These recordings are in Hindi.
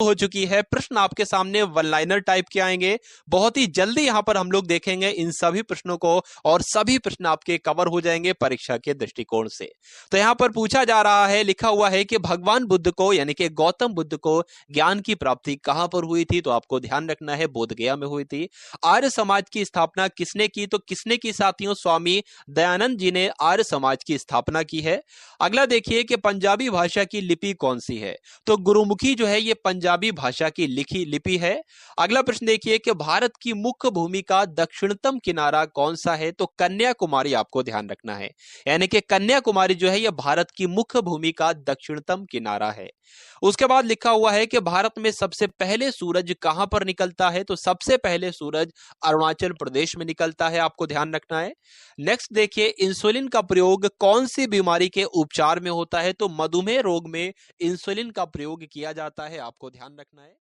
हो चुकी है। प्रश्न आपके सामने वन लाइनर टाइप के आएंगे। बहुत ही जल्दी यहां पर हम लोग देखेंगे इन सभी प्रश्नों को और सभी प्रश्न आपके कवर हो जाएंगे परीक्षा के दृष्टिकोण से। तो यहां पर पूछा जा रहा है, लिखा हुआ है कि भगवान बुद्ध को यानी कि गौतम बुद्ध को ज्ञान की प्राप्ति कहां पर हुई थी? तो आपको ध्यान रखना है बोध गया में हुई थी। आर्य समाज की स्थापना किसने की? तो किसने की साथियों? स्वामी दयानंद जी ने आर्य समाज की स्थापना की है। अगला देखिए कि पंजाबी भाषा की लिपि कौन सी है? तो गुरुमुखी जो है ये पंजाबी भाषा की लिखी लिपि है। अगला प्रश्न देखिए कि भारत की मुख्य भूमि का दक्षिणतम किनारा कौन सा है? तो कन्याकुमारी आपको ध्यान रखना है, यानी कि कन्याकुमारी जो है यह भारत की मुख्य भूमि का दक्षिणतम किनारा है। उसके बाद लिखा हुआ है कि भारत में सबसे पहले सूरज कहां पर निकलता है? तो सबसे पहले सूरज अरुणाचल प्रदेश में निकलता है, आपको ध्यान रखना है। नेक्स्ट देखिए, इंसुलिन का प्रयोग कौन सी बीमारी के उपचार में होता है? तो मधुमेह रोग में इंसुलिन का प्रयोग किया जाता है, आपको ध्यान रखना है।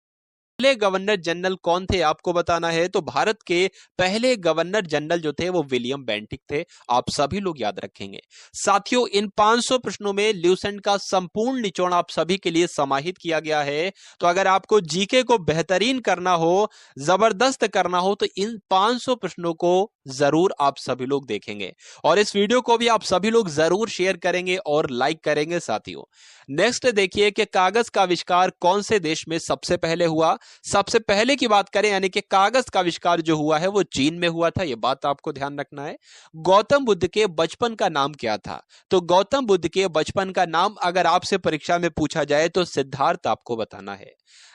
पहले गवर्नर जनरल कौन थे आपको बताना है। तो भारत के पहले गवर्नर जनरल जो थे वो विलियम बेंटिक थे, आप सभी लोग याद रखेंगे। साथियों इन 500 प्रश्नों में ल्यूसेंट का संपूर्ण निचोड़ आप सभी के लिए समाहित किया गया है। तो अगर आपको जीके को बेहतरीन करना हो, जबरदस्त करना हो, तो इन 500 प्रश्नों को जरूर आप सभी लोग देखेंगे और इस वीडियो को भी आप सभी लोग जरूर शेयर करेंगे और लाइक करेंगे साथियों। नेक्स्ट देखिए कि कागज का आविष्कार कौन से देश में सबसे पहले हुआ? सबसे पहले की बात करें यानी कि कागज का आविष्कार जो हुआ है वो चीन में हुआ था, यह बात आपको ध्यान रखना है। गौतम बुद्ध के बचपन का नाम क्या था? तो गौतम बुद्ध के बचपन का नाम अगर आपसे परीक्षा में पूछा जाए तो सिद्धार्थ आपको बताना है।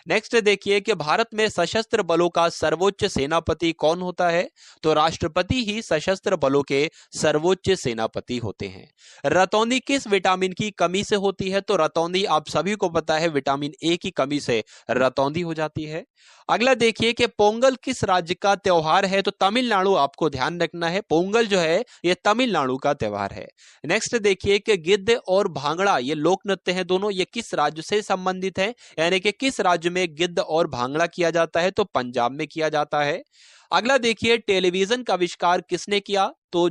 नेक्स्ट देखिए कि भारत में सशस्त्र बलों का सर्वोच्च सेनापति कौन होता है? तो राष्ट्रपति ही सशस्त्र बलों के सर्वोच्च सेनापति होते हैं। रतौंधी किस विटामिन की कमी से होती है? तो रतौंधी आप सभी को पता है विटामिन ए की कमी से रतौंधी हो जाती है। अगला देखिए कि पोंगल किस राज्य का त्योहार है? तो तमिलनाडु, आपको ध्यान रखना है पोंगल जो है यह तमिलनाडु का त्योहार है। नेक्स्ट देखिए कि गिद्ध और भांगड़ा ये लोक नृत्य हैं दोनों, ये किस राज्य से संबंधित है, यानी कि किस राज्य में गिद्ध और भांगड़ा किया जाता है? तो पंजाब में किया जाता है। अगला देखिए टेलीविजन का आविष्कार किसने किया? तो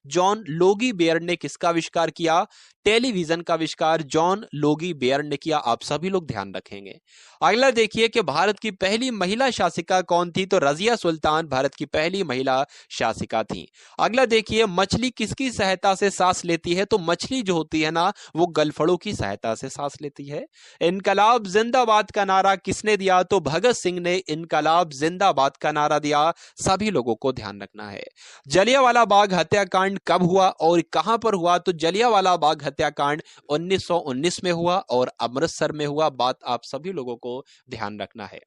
जॉन लोगी बेयर ने किसका आविष्कार किया? टेलीविजन का आविष्कार जॉन लोगी बेयर ने किया, आप सभी लोग ध्यान रखेंगे। अगला देखिए कि भारत की पहली महिला शासिका कौन थी? तो रजिया सुल्तान भारत की पहली महिला शासिका थी। अगला देखिए मछली किसकी सहायता से सांस लेती है? तो मछली जो होती है ना वो गलफड़ों की सहायता से सांस लेती है। इनकलाब जिंदाबाद का नारा किसने दिया? तो भगत सिंह ने इनकलाब जिंदाबाद का नारा दिया, सभी लोगों को ध्यान रखना है। जलियांवाला बाग हत्याकांड कब हुआ और कहां पर हुआ? तो जलियांवाला बाग हत्याकांड 1919 में हुआ और अमृतसर में हुआ, बात आप सभी लोगों को ध्यान रखना है।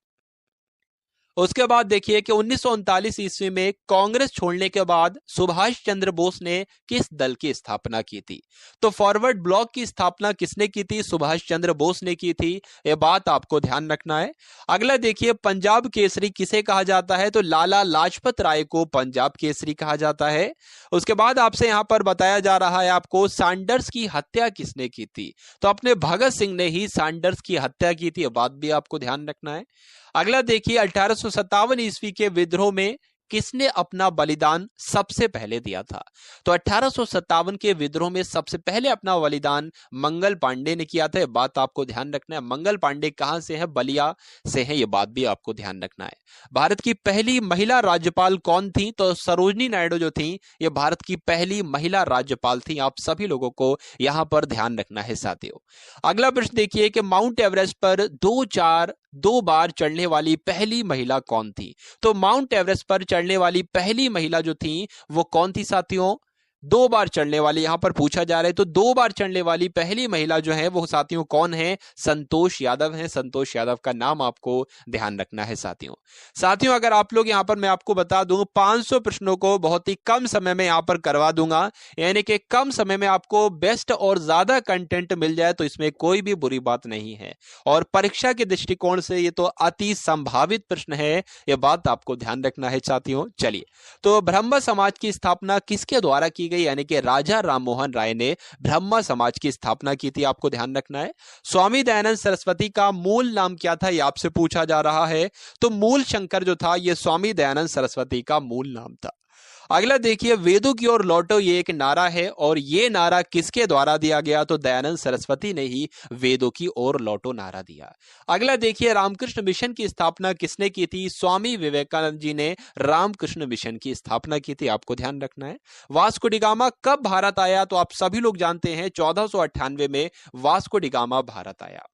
उसके बाद देखिए कि 1939 ईस्वी में कांग्रेस छोड़ने के बाद सुभाष चंद्र बोस ने किस दल की स्थापना की थी? तो फॉरवर्ड ब्लॉक की स्थापना किसने की थी? सुभाष चंद्र बोस ने की थी, यह बात आपको ध्यान रखना है। अगला देखिए पंजाब केसरी किसे कहा जाता है? तो लाला लाजपत राय को पंजाब केसरी कहा जाता है। उसके बाद आपसे यहां पर बताया जा रहा है आपको सैंडर्स की हत्या किसने की थी? तो अपने भगत सिंह ने ही सैंडर्स की हत्या की थी, यह बात भी आपको ध्यान रखना है। अगला देखिए 1857 ईस्वी के विद्रोह में किसने अपना बलिदान सबसे पहले दिया था? तो 1857 के विद्रोह में सबसे पहले अपना बलिदान मंगल पांडे ने किया था, यह बात आपको ध्यान रखना है। मंगल पांडे कहां से है? बलिया से है, यह बात भी आपको ध्यान रखना है। भारत की पहली महिला राज्यपाल कौन थी? तो सरोजनी नायडू जो थी ये भारत की पहली महिला राज्यपाल थी, आप सभी लोगों को यहां पर ध्यान रखना है साथियों। अगला प्रश्न देखिए कि माउंट एवरेस्ट पर दो बार चढ़ने वाली पहली महिला कौन थी? तो माउंट एवरेस्ट पर चढ़ने वाली पहली महिला जो थी वो कौन थी साथियों? 2 बार चढ़ने वाली, यहां पर पूछा जा रहा है। तो 2 बार चढ़ने वाली पहली महिला जो है वो साथियों कौन है? संतोष यादव है। संतोष यादव का नाम आपको ध्यान रखना है साथियों अगर आप लोग यहां पर मैं आपको बता दूं 500 प्रश्नों को बहुत ही कम समय में यहां पर करवा दूंगा, यानी कि कम समय में आपको बेस्ट और ज्यादा कंटेंट मिल जाए तो इसमें कोई भी बुरी बात नहीं है और परीक्षा के दृष्टिकोण से ये तो अति संभावित प्रश्न है, यह बात आपको ध्यान रखना है साथियों। चलिए, तो ब्रह्म समाज की स्थापना किसके द्वारा की गई? यानी कि राजा राममोहन राय ने ब्रह्म समाज की स्थापना की थी, आपको ध्यान रखना है। स्वामी दयानंद सरस्वती का मूल नाम क्या था? यह आपसे पूछा जा रहा है। तो मूल शंकर जो था यह स्वामी दयानंद सरस्वती का मूल नाम था। अगला देखिए, वेदों की ओर लौटो, ये एक नारा है और ये नारा किसके द्वारा दिया गया? तो दयानंद सरस्वती ने ही वेदों की ओर लौटो नारा दिया। अगला देखिए, रामकृष्ण मिशन की स्थापना किसने की थी? स्वामी विवेकानंद जी ने रामकृष्ण मिशन की स्थापना की थी, आपको ध्यान रखना है। वास्को डी गामा कब भारत आया? तो आप सभी लोग जानते हैं 1498 में वास्को डी गामा भारत आया।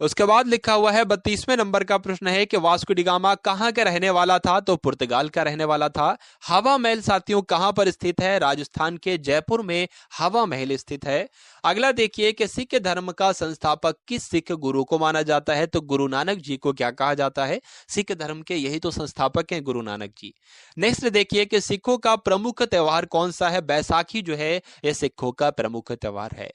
उसके बाद लिखा हुआ है 32वें नंबर का प्रश्न है कि वास्को डी गामा कहां का रहने वाला था? तो पुर्तगाल का रहने वाला था। हवा महल साथियों कहां पर स्थित है? राजस्थान के जयपुर में हवा महल स्थित है। अगला देखिए कि सिख धर्म का संस्थापक किस सिख गुरु को माना जाता है? तो गुरु नानक जी को क्या कहा जाता है? सिख धर्म के यही तो संस्थापक हैं, गुरु नानक जी। नेक्स्ट देखिए कि सिखों का प्रमुख त्योहार कौन सा है? बैसाखी जो है यह सिखों का प्रमुख त्योहार है।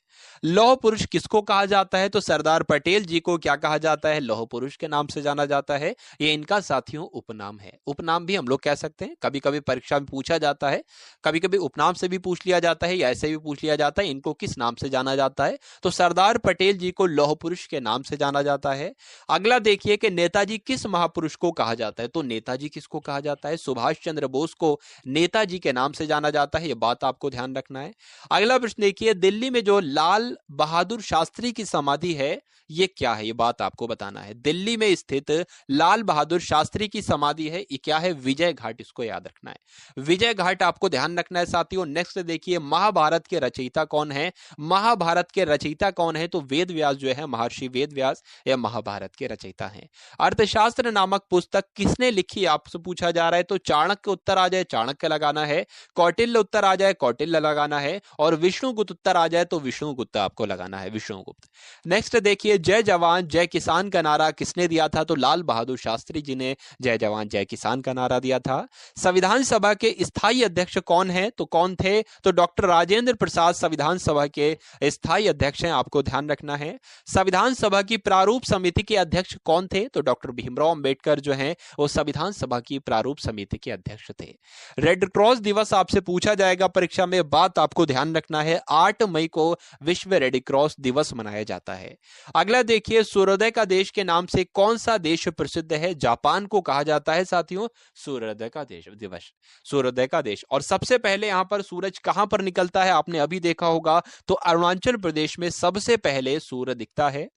लौह पुरुष किसको कहा जाता है? तो सरदार पटेल जी को क्या कहा जाता है? लौह पुरुष के नाम से जाना जाता है। ये इनका साथियों उपनाम है। उपनाम भी हम लोग कह सकते हैं, कभी कभी परीक्षा में पूछा जाता है, कभी कभी उपनाम से भी पूछ लिया जाता है या ऐसे भी पूछ लिया जाता है इनको किस नाम से जाना जाता है। तो सरदार पटेल जी को लौह पुरुष के नाम से जाना जाता है। अगला देखिए कि नेताजी किस महापुरुष को कहा जाता है? तो नेताजी किसको कहा जाता है? सुभाष चंद्र बोस को नेताजी के नाम से जाना जाता है। यह बात आपको ध्यान रखना है। अगला प्रश्न देखिए, दिल्ली में जो लाल बहादुर शास्त्री की समाधि है ये क्या है? ये बात आपको बताना है। दिल्ली में स्थित लाल बहादुर शास्त्री की समाधि है, ये क्या है? विजय घाट, इसको याद रखना है। विजय घाट आपको ध्यान रखना है साथियों। नेक्स्ट देखिए, महाभारत के रचयिता कौन है? महाभारत के रचयिता कौन है? तो वेद व्यास जो है, महर्षि वेद व्यास या महाभारत के रचयिता हैं। अर्थशास्त्र नामक पुस्तक किसने लिखी आपसे पूछा जा रहा है? तो चाणक्य उत्तर आ जाए चाणक्य लगाना है, कौटिल्य उत्तर आ जाए कौटिल्य लगाना है, और विष्णुगुप्त उत्तर आ जाए तो विष्णुगुप्त आपको लगाना है, विष्णुगुप्त। नेक्स्ट देखिए, जय जवान जय किसान का नारा किसने दिया था? तो लाल बहादुर शास्त्री जी ने जय जवान जय किसान का नारा दिया था। संविधान सभा के स्थायी अध्यक्ष कौन है? तो कौन थे? तो डॉक्टर राजेंद्र प्रसाद संविधान सभा के स्थायी अध्यक्ष हैं, आपको ध्यान रखना है। संविधान सभा की प्रारूप समिति के अध्यक्ष कौन थे? तो डॉक्टर भीमराव अंबेडकर जो हैं वो संविधान सभा की प्रारूप समिति के अध्यक्ष थे। रेड क्रॉस दिवस आपसे पूछा जाएगा परीक्षा में, बात आपको ध्यान रखना है। 8 मई को विश्व रेड क्रॉस दिवस मनाया जाता है। अगला देखिए, सूर्योदय का देश के नाम से कौन सा देश प्रसिद्ध है? जापान को कहा जाता है साथियों सूर्योदय का देश दिवस, सूर्योदय का देश। और सबसे पहले यहां पर सूरज कहां पर निकलता है? आपने अभी देखा होगा, तो अरुणाचल प्रदेश में सबसे पहले सूर्य दिखता है।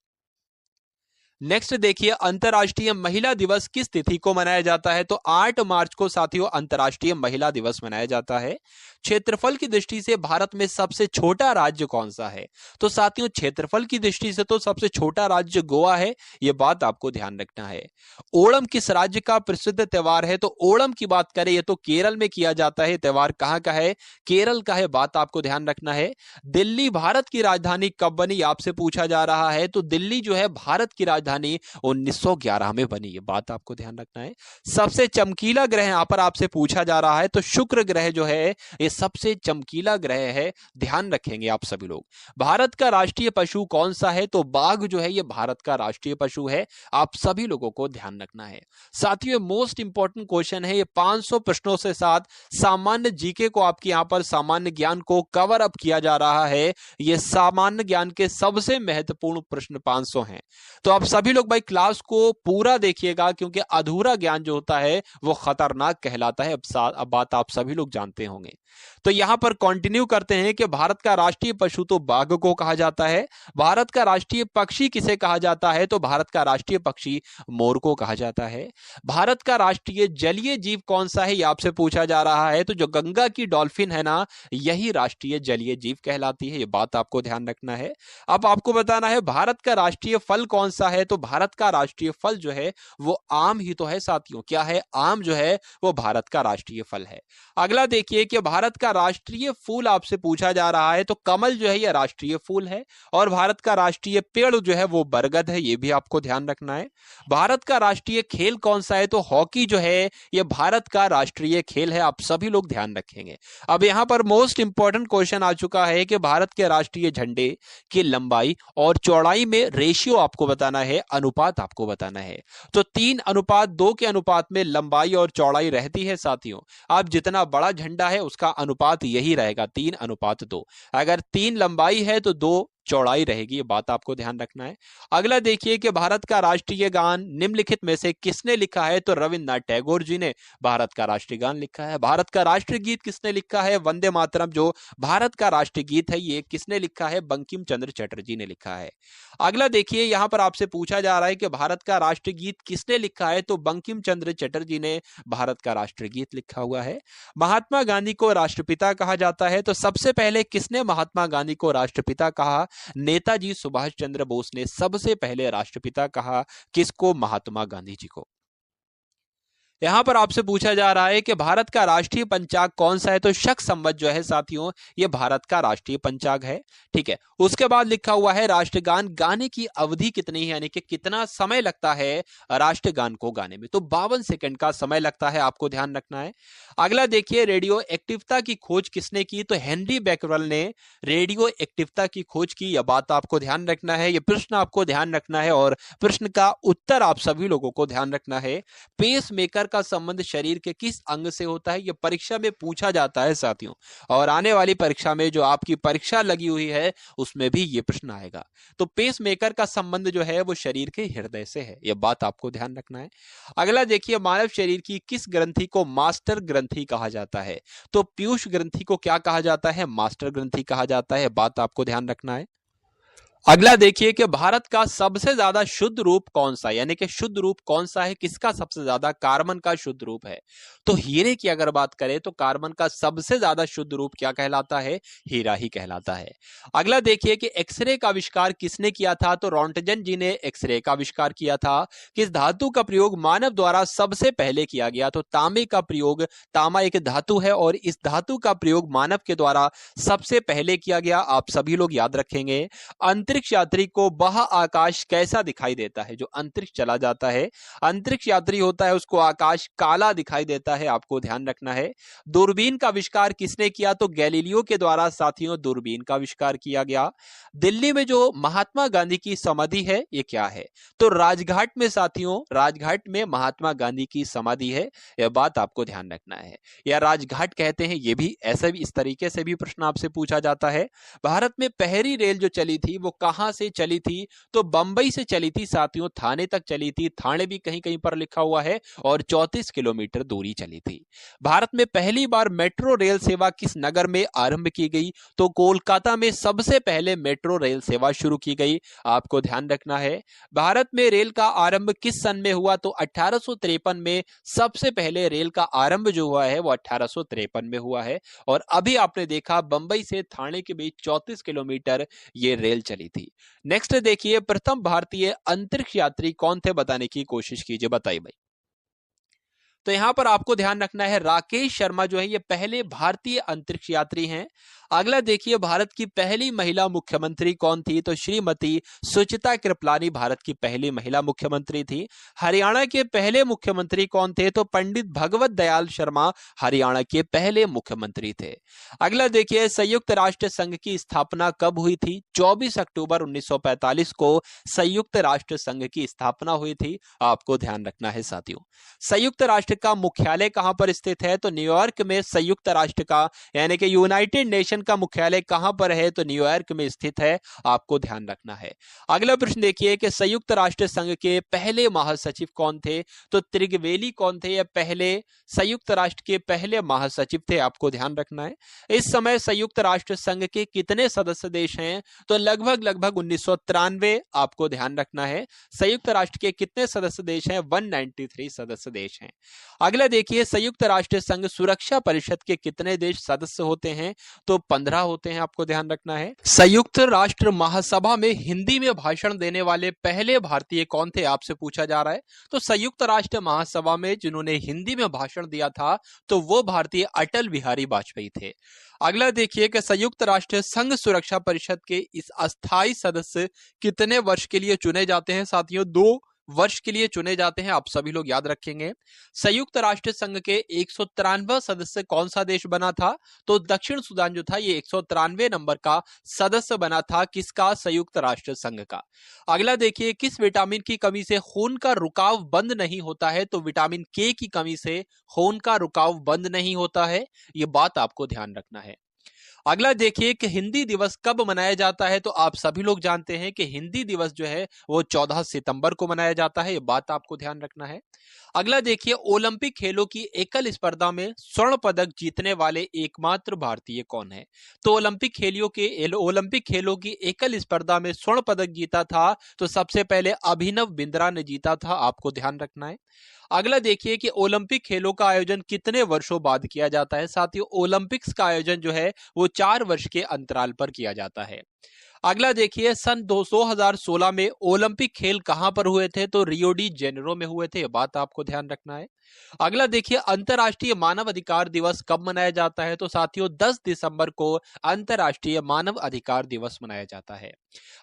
नेक्स्ट देखिए, अंतर्राष्ट्रीय महिला दिवस किस तिथि को मनाया जाता है? तो 8 मार्च को साथियों अंतर्राष्ट्रीय महिला दिवस मनाया जाता है। क्षेत्रफल की दृष्टि से भारत में सबसे छोटा राज्य कौन सा है? तो साथियों क्षेत्रफल की दृष्टि से तो सबसे छोटा राज्य गोवा है, यह बात आपको ध्यान रखना है। ओणम किस राज्य का प्रसिद्ध त्योहार है? तो ओणम की बात करें ये तो केरल में किया जाता है। त्योहार कहां का है? केरल का है, बात आपको ध्यान रखना है। दिल्ली भारत की राजधानी कब बनी? आपसे पूछा जा रहा है। तो दिल्ली जो है भारत की राजधानी 1911 में बनी, ये बात आपको ध्यान रखना है। सबसे चमकीला ग्रह यहां पर आपसे पूछा जा रहा है, तो शुक्र ग्रह जो है ये सबसे चमकीला ग्रह है, ध्यान रखेंगे आप सभी लोग। भारत का राष्ट्रीय पशु कौन सा है? तो बाघ जो है ये भारत का राष्ट्रीय पशु है, आप सभी लोगों को ध्यान रखना है। साथियों मोस्ट इंपॉर्टेंट क्वेश्चन है, ये 500 प्रश्नों से साथ सामान्य जीके को आपके यहां पर सामान्य ज्ञान को कवर अप किया जा रहा है। ये सामान्य ज्ञान के सबसे महत्वपूर्ण प्रश्न 500 हैं, तो आप सभी लोग भाई क्लास को पूरा देखिएगा, क्योंकि अधूरा ज्ञान जो होता है वो खतरनाक कहलाता है। अब बात आप सभी लोग जानते होंगे। तो यहां पर कंटिन्यू करते हैं कि भारत का राष्ट्रीय पशु तो बाघ को कहा जाता है। भारत का राष्ट्रीय पक्षी किसे कहा जाता है? तो भारत का राष्ट्रीय पक्षी मोर को कहा जाता है। भारत का राष्ट्रीय जलीय जीव कौन सा है, यह आपसे पूछा जा रहा है। तो जो गंगा की डॉल्फिन है ना, यही राष्ट्रीय जलीय जीव कहलाती है, यह बात आपको ध्यान रखना है। अब आपको बताना है भारत का राष्ट्रीय फल कौन सा है? तो भारत का राष्ट्रीय फल जो है वो आम ही तो है साथियों। क्या है? आम जो है वो भारत का राष्ट्रीय फल है। अगला देखिए कि भारत का राष्ट्रीय फूल आपसे पूछा जा रहा है, तो कमल जो है यह राष्ट्रीय फूल है। और भारत का राष्ट्रीय पेड़ जो है वो बरगद है, यह भी आपको ध्यान रखना है। भारत का राष्ट्रीय खेल कौन सा है? तो हॉकी जो है यह भारत का राष्ट्रीय खेल है, आप सभी लोग ध्यान रखेंगे। अब यहां पर मोस्ट इंपॉर्टेंट क्वेश्चन आ चुका है कि भारत के राष्ट्रीय झंडे की लंबाई और चौड़ाई में रेशियो आपको बताना है, अनुपात आपको बताना है। तो 3:2 के अनुपात में लंबाई और चौड़ाई रहती है साथियों। आप जितना बड़ा झंडा है उसका अनुपात यही रहेगा 3:2। अगर 3 लंबाई है तो 2 चौड़ाई रहेगी, ये बात आपको ध्यान रखना है। अगला देखिए कि भारत का राष्ट्रीय गान निम्नलिखित में से किसने लिखा है? तो रविन्द्रनाथ टैगोर जी ने भारत का राष्ट्रीय गान लिखा है। भारत का राष्ट्रीय गीत किसने लिखा है? वंदे मातरम जो भारत का राष्ट्रीय गीत है, ये किसने लिखा है? बंकिम चंद्र चटर्जी ने लिखा है। अगला देखिए, यहां पर आपसे पूछा जा रहा है कि भारत का राष्ट्रीय गीत किसने लिखा है? तो बंकिम चंद्र चटर्जी ने भारत का राष्ट्रीय गीत लिखा हुआ है। महात्मा गांधी को राष्ट्रपिता कहा जाता है, तो सबसे पहले किसने महात्मा गांधी को राष्ट्रपिता कहा? नेताजी सुभाष चंद्र बोस ने सबसे पहले राष्ट्रपिता कहा। किसको? महात्मा गांधी जी को। यहां पर आपसे पूछा जा रहा है कि भारत का राष्ट्रीय पंचांग कौन सा है? तो शक संवत जो है साथियों, ये भारत का राष्ट्रीय पंचांग है। ठीक है, उसके बाद लिखा हुआ है राष्ट्रगान गाने की अवधि कितनी है, यानी कि कितना समय लगता है राष्ट्रगान को गाने में? तो 52 सेकंड का समय लगता है, आपको ध्यान रखना है। अगला देखिए, रेडियो एक्टिवता की खोज किसने की? तो हेनरी बैकरल ने रेडियो एक्टिवता की खोज की। यह बात आपको ध्यान रखना है, यह प्रश्न आपको ध्यान रखना है और प्रश्न का उत्तर आप सभी लोगों को ध्यान रखना है। पेस मेकर का संबंध शरीर के किस अंग से होता है? यह परीक्षा में पूछा जाता है साथियों, और आने वाली परीक्षा में जो आपकी परीक्षा लगी हुई है उसमें भी यह प्रश्न आएगा। तो पेस मेकर का संबंध जो है वो शरीर के हृदय से है, यह बात आपको ध्यान रखना है। अगला देखिए, मानव शरीर की किस ग्रंथि को मास्टर ग्रंथि कहा जाता है? तो पीयूष ग्रंथि को क्या कहा जाता है? मास्टर ग्रंथि कहा जाता है, बात आपको ध्यान रखना है। अगला देखिए कि भारत का सबसे ज्यादा शुद्ध रूप कौन सा है, यानी कि शुद्ध रूप कौन सा है, किसका सबसे ज्यादा? कार्बन का शुद्ध रूप है। तो हीरे की अगर बात करें तो कार्बन का सबसे ज्यादा शुद्ध रूप क्या कहलाता है? हीरा ही कहलाता है। अगला देखिए कि एक्सरे का आविष्कार किसने किया था? तो रॉन्टजन जी ने एक्सरे का आविष्कार किया था। किस धातु का प्रयोग मानव द्वारा सबसे पहले किया गया? तो तांबे का प्रयोग, तांबा एक धातु है और इस धातु का प्रयोग मानव के द्वारा सबसे पहले किया गया, आप सभी लोग याद रखेंगे। अंतरिक्ष यात्री को बाह्य आकाश कैसा दिखाई देता है? जो अंतरिक्ष चला जाता है, अंतरिक्ष यात्री होता है, उसको आकाश काला दिखाई देता है, आपको ध्यान रखना है। दूरबीन का आविष्कार किसने किया? तो गैलीलियो के द्वारा साथियों दूरबीन का आविष्कार किया गया। दिल्ली में जो महात्मा गांधी की समाधि है ये क्या है? तो राजघाट में साथियों, राजघाट में महात्मा गांधी की समाधि है, यह बात आपको ध्यान रखना है। या राजघाट कहते हैं, ये भी ऐसे भी इस तरीके से भी प्रश्न आपसे पूछा जाता है। भारत में पहली रेल जो चली थी वो कहां से चली थी? तो बंबई से चली थी साथियों, थाने तक चली थी, थाने भी कहीं कहीं पर लिखा हुआ है, और 34 किलोमीटर दूरी चली थी। भारत में पहली बार मेट्रो रेल सेवा किस नगर में आरंभ की गई? तो कोलकाता में सबसे पहले मेट्रो रेल सेवा शुरू की गई, आपको ध्यान रखना है। भारत में रेल का आरंभ किस सन में हुआ? तो 1853 में सबसे पहले रेल का आरंभ जो हुआ है वो 1853 में हुआ है। और अभी आपने देखा बंबई से थाने के बीच 34 किलोमीटर ये रेल चली थी। नेक्स्ट देखिए, प्रथम भारतीय अंतरिक्ष यात्री कौन थे? बताने की कोशिश कीजिए, बताइए भाई। तो यहां पर आपको ध्यान रखना है, राकेश शर्मा जो है ये पहले भारतीय अंतरिक्ष यात्री हैं। अगला देखिए, भारत की पहली महिला मुख्यमंत्री कौन थी? तो श्रीमती सुचिता कृपलानी भारत की पहली महिला मुख्यमंत्री थी। हरियाणा के पहले मुख्यमंत्री कौन थे? तो पंडित भगवत दयाल शर्मा हरियाणा के पहले मुख्यमंत्री थे। अगला देखिए, संयुक्त राष्ट्र संघ की स्थापना कब हुई थी? 24 अक्टूबर 1945 को संयुक्त राष्ट्र संघ की स्थापना हुई थी, आपको ध्यान रखना है साथियों। संयुक्त राष्ट्र का मुख्यालय कहां पर स्थित है? तो न्यूयॉर्क में संयुक्त राष्ट्र का, यानी कि यूनाइटेड नेशन का मुख्यालय कहां पर है? तो न्यूयॉर्क में स्थित है, आपको ध्यान रखना है। अगला प्रश्न देखिए कि संयुक्त राष्ट्र संघ के पहले महासचिव कौन थे? तो त्रिगवेली कौन थे? ये पहले संयुक्त राष्ट्र के पहले महासचिव थे, आपको ध्यान रखना है। इस समय संयुक्त राष्ट्र संघ के कितने सदस्य देश हैं? तो लगभग 1993, आपको ध्यान रखना है। संयुक्त राष्ट्र के कितने सदस्य देश हैं? 193 सदस्य देश हैं। अगला देखिए, संयुक्त राष्ट्र संघ सुरक्षा परिषद के कितने देश सदस्य होते हैं? तो 15 होते हैं, आपको ध्यान रखना है। संयुक्त राष्ट्र महासभा में हिंदी में भाषण देने वाले पहले भारतीय कौन थे? आपसे पूछा जा रहा है। तो संयुक्त राष्ट्र महासभा में जिन्होंने हिंदी में भाषण दिया था तो वो भारतीय अटल बिहारी वाजपेयी थे। अगला देखिए कि संयुक्त राष्ट्र संघ सुरक्षा परिषद के इस अस्थायी सदस्य कितने वर्ष के लिए चुने जाते हैं? साथियों 2 वर्ष के लिए चुने जाते हैं, आप सभी लोग याद रखेंगे। संयुक्त राष्ट्र संघ के 193वां सदस्य कौन सा देश बना था? तो दक्षिण सूडान जो था ये 193 नंबर का सदस्य बना था, किसका? संयुक्त राष्ट्र संघ का। अगला देखिए, किस विटामिन की कमी से खून का रुकाव बंद नहीं होता है? तो विटामिन के की कमी से खून का रुकाव बंद नहीं होता है, ये बात आपको ध्यान रखना है। अगला देखिए कि हिंदी दिवस कब मनाया जाता है। तो आप सभी लोग जानते हैं कि हिंदी दिवस जो है वो 14 सितंबर को मनाया जाता है, ये बात आपको ध्यान रखना है। अगला देखिए, ओलंपिक खेलों की एकल स्पर्धा में स्वर्ण पदक जीतने वाले एकमात्र भारतीय कौन है। तो ओलंपिक खेलों की एकल स्पर्धा में स्वर्ण पदक जीता था तो सबसे पहले अभिनव बिंद्रा ने जीता था, आपको ध्यान रखना है। अगला देखिए कि ओलंपिक खेलों का आयोजन कितने वर्षों बाद किया जाता है। साथियों, ओलंपिक्स का आयोजन जो है वो 4 वर्ष के अंतराल पर किया जाता है। अगला देखिए, सन 2016 में ओलंपिक खेल कहां पर हुए थे। तो रियो डी जेनेरो में हुए थे, ये बात आपको ध्यान रखना है। अगला देखिए, अंतर्राष्ट्रीय मानव अधिकार दिवस कब मनाया जाता है। तो साथियों, 10 दिसंबर को अंतर्राष्ट्रीय मानव अधिकार दिवस मनाया जाता है।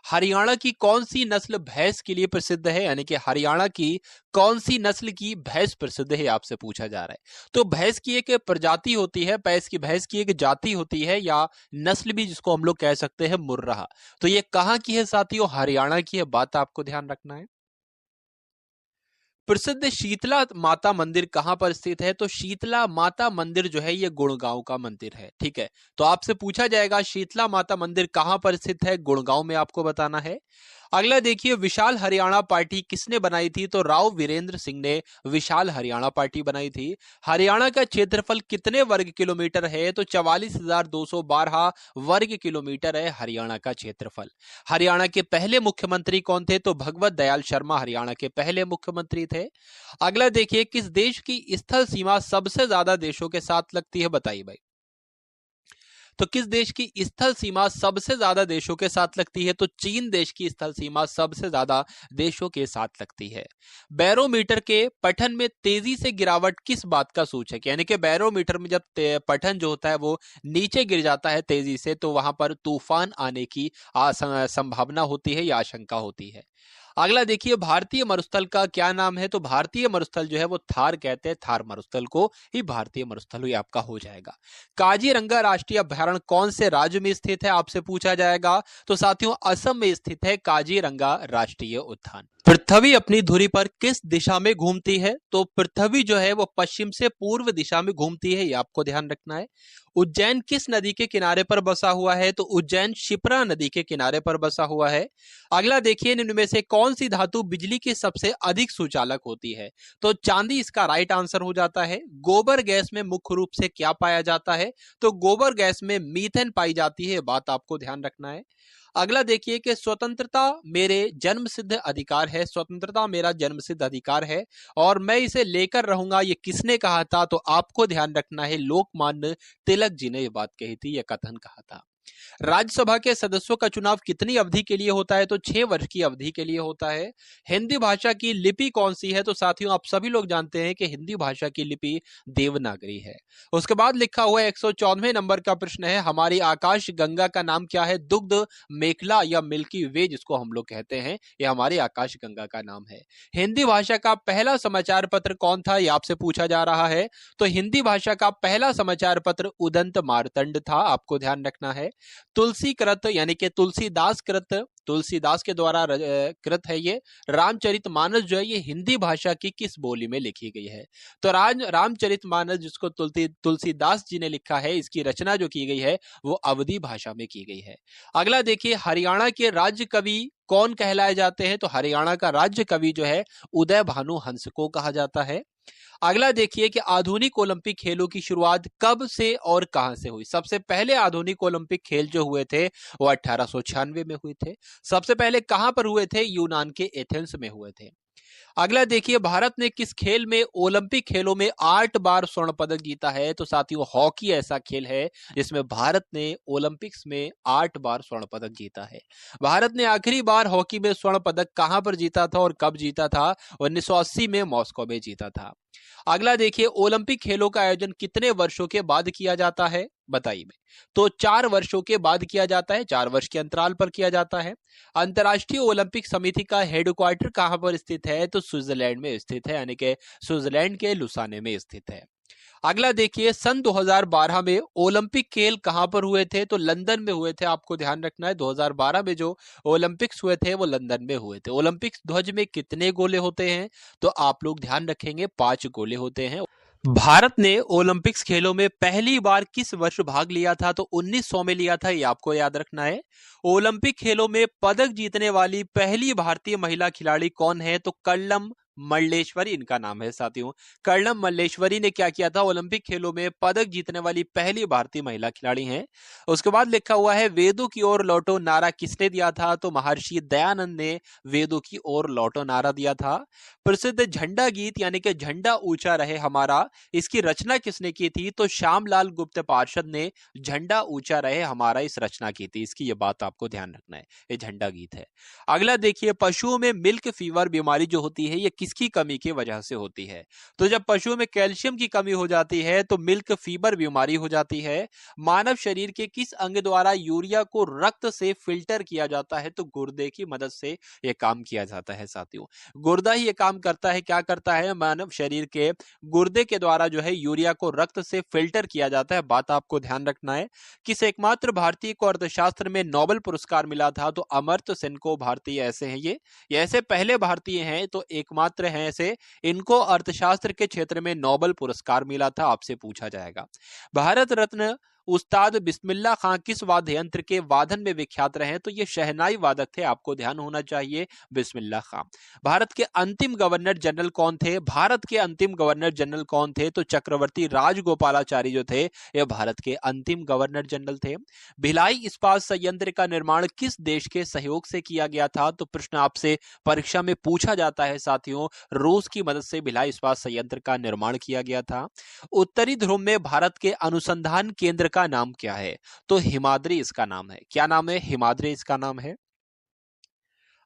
हरियाणा की कौन सी नस्ल भैंस के लिए प्रसिद्ध है, यानी कि हरियाणा की कौन सी नस्ल की भैंस प्रसिद्ध है, आपसे पूछा जा रहा है। तो भैंस की एक प्रजाति होती है, भैंस की एक जाति होती है या नस्ल भी जिसको हम लोग कह सकते हैं मुर्राह। तो ये कहां की है साथियों, हरियाणा की है, बात आपको ध्यान रखना है। प्रसिद्ध शीतला माता मंदिर कहां पर स्थित है। तो शीतला माता मंदिर जो है ये गुड़गांव का मंदिर है, ठीक है। तो आपसे पूछा जाएगा शीतला माता मंदिर कहां पर स्थित है, गुड़गांव में आपको बताना है। अगला देखिए, विशाल हरियाणा पार्टी किसने बनाई थी। तो राव वीरेंद्र सिंह ने विशाल हरियाणा पार्टी बनाई थी। हरियाणा का क्षेत्रफल कितने वर्ग किलोमीटर है। तो 44,212 वर्ग किलोमीटर है हरियाणा का क्षेत्रफल। हरियाणा के पहले मुख्यमंत्री कौन थे। तो भगवत दयाल शर्मा हरियाणा के पहले मुख्यमंत्री थे। अगला देखिए, किस देश की स्थल सीमा सबसे ज्यादा देशों के साथ लगती है, बताइए भाई। तो किस देश की स्थल सीमा सबसे ज्यादा देशों के साथ लगती है। तो चीन देश की स्थल सीमा सबसे ज्यादा देशों के साथ लगती है। बैरोमीटर के पठन में तेजी से गिरावट किस बात का सूचक है, यानी कि बैरोमीटर में जब पठन जो होता है वो नीचे गिर जाता है तेजी से, तो वहां पर तूफान आने की संभावना होती है या आशंका होती है। अगला देखिए, भारतीय मरुस्थल का क्या नाम है। तो भारतीय मरुस्थल जो है वो थार कहते हैं, थार मरुस्थल को ही भारतीय मरुस्थल ही आपका हो जाएगा। काजीरंगा राष्ट्रीय अभयारण्य कौन से राज्य में स्थित है, आपसे पूछा जाएगा। तो साथियों, असम में स्थित है काजीरंगा राष्ट्रीय उद्यान। पृथ्वी अपनी धुरी पर किस दिशा में घूमती है। तो पृथ्वी जो है वो पश्चिम से पूर्व दिशा में घूमती है, ये आपको ध्यान रखना है। उज्जैन किस नदी के किनारे पर बसा हुआ है। तो उज्जैन शिप्रा नदी के किनारे पर बसा हुआ है। अगला देखिए, इनमें से कौन सी धातु बिजली की सबसे अधिक सुचालक होती है। तो चांदी इसका राइट आंसर हो जाता है। गोबर गैस में मुख्य रूप से क्या पाया जाता है। तो गोबर गैस में मीथेन पाई जाती है, बात आपको ध्यान रखना है। अगला देखिए कि स्वतंत्रता मेरे जन्मसिद्ध अधिकार है, स्वतंत्रता मेरा जन्मसिद्ध अधिकार है और मैं इसे लेकर रहूंगा, ये किसने कहा था। तो आपको ध्यान रखना है, लोकमान्य तिलक जी ने ये बात कही थी, यह कथन कहा था। राज्यसभा के सदस्यों का चुनाव कितनी अवधि के लिए होता है। तो 6 वर्ष की अवधि के लिए होता है। हिंदी भाषा की लिपि कौन सी है। तो साथियों, आप सभी लोग जानते हैं कि हिंदी भाषा की लिपि देवनागरी है। उसके बाद लिखा हुआ 114वें नंबर का प्रश्न है, हमारी आकाश गंगा का नाम क्या है। दुग्ध मेखला या मिल्की वे जिसको हम लोग कहते हैं, यह हमारी आकाश गंगा का नाम है। हिंदी भाषा का पहला समाचार पत्र कौन था, यह आपसे पूछा जा रहा है। तो हिंदी भाषा का पहला समाचार पत्र उदंत मार्तंड था, आपको ध्यान रखना है। तुलसी कृत यानी कि तुलसीदास कृत, तुलसीदास के द्वारा कृत है ये। रामचरितमानस जो है ये हिंदी भाषा की किस बोली में लिखी गई है। तो रामचरितमानस जिसको तुलसीदास जी ने लिखा है, इसकी रचना जो की गई है वो अवधी भाषा में की गई है। अगला देखिए, हरियाणा के राज्य कवि कौन कहलाए जाते हैं। तो हरियाणा का राज्य कवि जो है उदय भानु हंस को कहा जाता है। अगला देखिए कि आधुनिक ओलंपिक खेलों की शुरुआत कब से और कहां से हुई। सबसे पहले आधुनिक ओलंपिक खेल जो हुए थे वो 1896 में हुए थे। सबसे पहले कहां पर हुए थे, यूनान के एथेंस में हुए थे। अगला देखिए, भारत ने किस खेल में ओलंपिक खेलों में 8 बार स्वर्ण पदक जीता है। तो साथियों, हॉकी ऐसा खेल है जिसमें भारत ने ओलंपिक्स में 8 बार स्वर्ण पदक जीता है। भारत ने आखिरी बार हॉकी में स्वर्ण पदक कहां पर जीता था और कब जीता था। 1980 में मॉस्को में जीता था। अगला देखिए, ओलंपिक खेलों का आयोजन कितने वर्षों के बाद किया जाता है, बताइए। तो 4 वर्षों के बाद किया जाता है, 4 वर्ष के अंतराल पर किया जाता है। अंतर्राष्ट्रीय ओलंपिक समिति का हेडक्वार्टर कहां पर स्थित है। तो स्विट्जरलैंड में स्थित है, यानी कि स्विट्जरलैंड के लुसाने में स्थित है। अगला देखिए, सन 2012 में ओलंपिक खेल कहां पर हुए थे। तो लंदन में हुए थे, आपको ध्यान रखना है। 2012 में जो ओलंपिक्स हुए थे वो लंदन में हुए थे। ओलंपिक्स ध्वज में कितने गोले होते हैं। तो आप लोग ध्यान रखेंगे, 5 गोले होते हैं। भारत ने ओलंपिक्स खेलों में पहली बार किस वर्ष भाग लिया था? तो 1900 में लिया था, ये आपको याद रखना है। ओलंपिक खेलों में पदक जीतने वाली पहली भारतीय महिला खिलाड़ी कौन है? तो कर्णम मल्लेश्वरी इनका नाम है साथियों। कर्णम मल्लेश्वरी ने क्या किया था? ओलंपिक खेलों में पदक जीतने वाली पहली भारतीय महिला खिलाड़ी हैं। उसके बाद लिखा हुआ है वेदों की ओर लौटो नारा किसने दिया था? तो महर्षि दयानंद ने वेदों की ओर लौटो नारा दिया था। प्रसिद्ध झंडा गीत यानी कि झंडा ऊंचा रहे हमारा, इसकी रचना किसने की थी? तो श्यामलाल गुप्त पार्षद ने झंडा ऊंचा रहे हमारा इस रचना की थी। इसकी ये बात आपको ध्यान रखना है, ये झंडा गीत है। अगला देखिए, पशुओं में मिल्क फीवर बीमारी जो होती है ये किसकी कमी की वजह से होती है? तो जब पशुओं में कैल्शियम की कमी हो जाती है तो मिल्क फीवर बीमारी हो जाती है। मानव शरीर के किस अंग द्वारा यूरिया को रक्त से फिल्टर किया जाता है? तो गुर्दे की मदद से यह काम किया जाता है साथियों। गुर्दा ही ये काम करता है। क्या करता है? मानव शरीर के गुर्दे के द्वारा जो है यूरिया को रक्त से फिल्टर किया जाता है। बात आपको ध्यान रखना है। किस एकमात्र भारतीय को अर्थशास्त्र में नोबेल पुरस्कार मिला था? तो अमर्त्य सेन को भारतीय ऐसे हैं ये ऐसे पहले भारतीय हैं तो एकमात्र हैं ऐसे, इनको अर्थशास्त्र के क्षेत्र में नोबेल पुरस्कार मिला था। आपसे पूछा जाएगा। भारत रत्न उस्ताद बिस्मिल्लाह खां किस वाद्य यंत्र के वादन में विख्यात रहे? तो ये शहनाई वादक थे। आपको ध्यान होना चाहिए, बिस्मिल्लाह खां। भारत के अंतिम गवर्नर जनरल कौन थे? भारत के अंतिम गवर्नर जनरल कौन थे? तो चक्रवर्ती राजगोपालाचारी जो थे ये भारत के अंतिम गवर्नर जनरल थे। भिलाई इस्पात संयंत्र का निर्माण किस देश के सहयोग से किया गया था? तो प्रश्न आपसे परीक्षा में पूछा जाता है साथियों। रूस की मदद से भिलाई इस्पात संयंत्र का निर्माण किया गया था। उत्तरी ध्रुव में भारत के अनुसंधान केंद्र का नाम क्या है? तो हिमाद्री इसका नाम है। क्या नाम है? हिमाद्री इसका नाम है।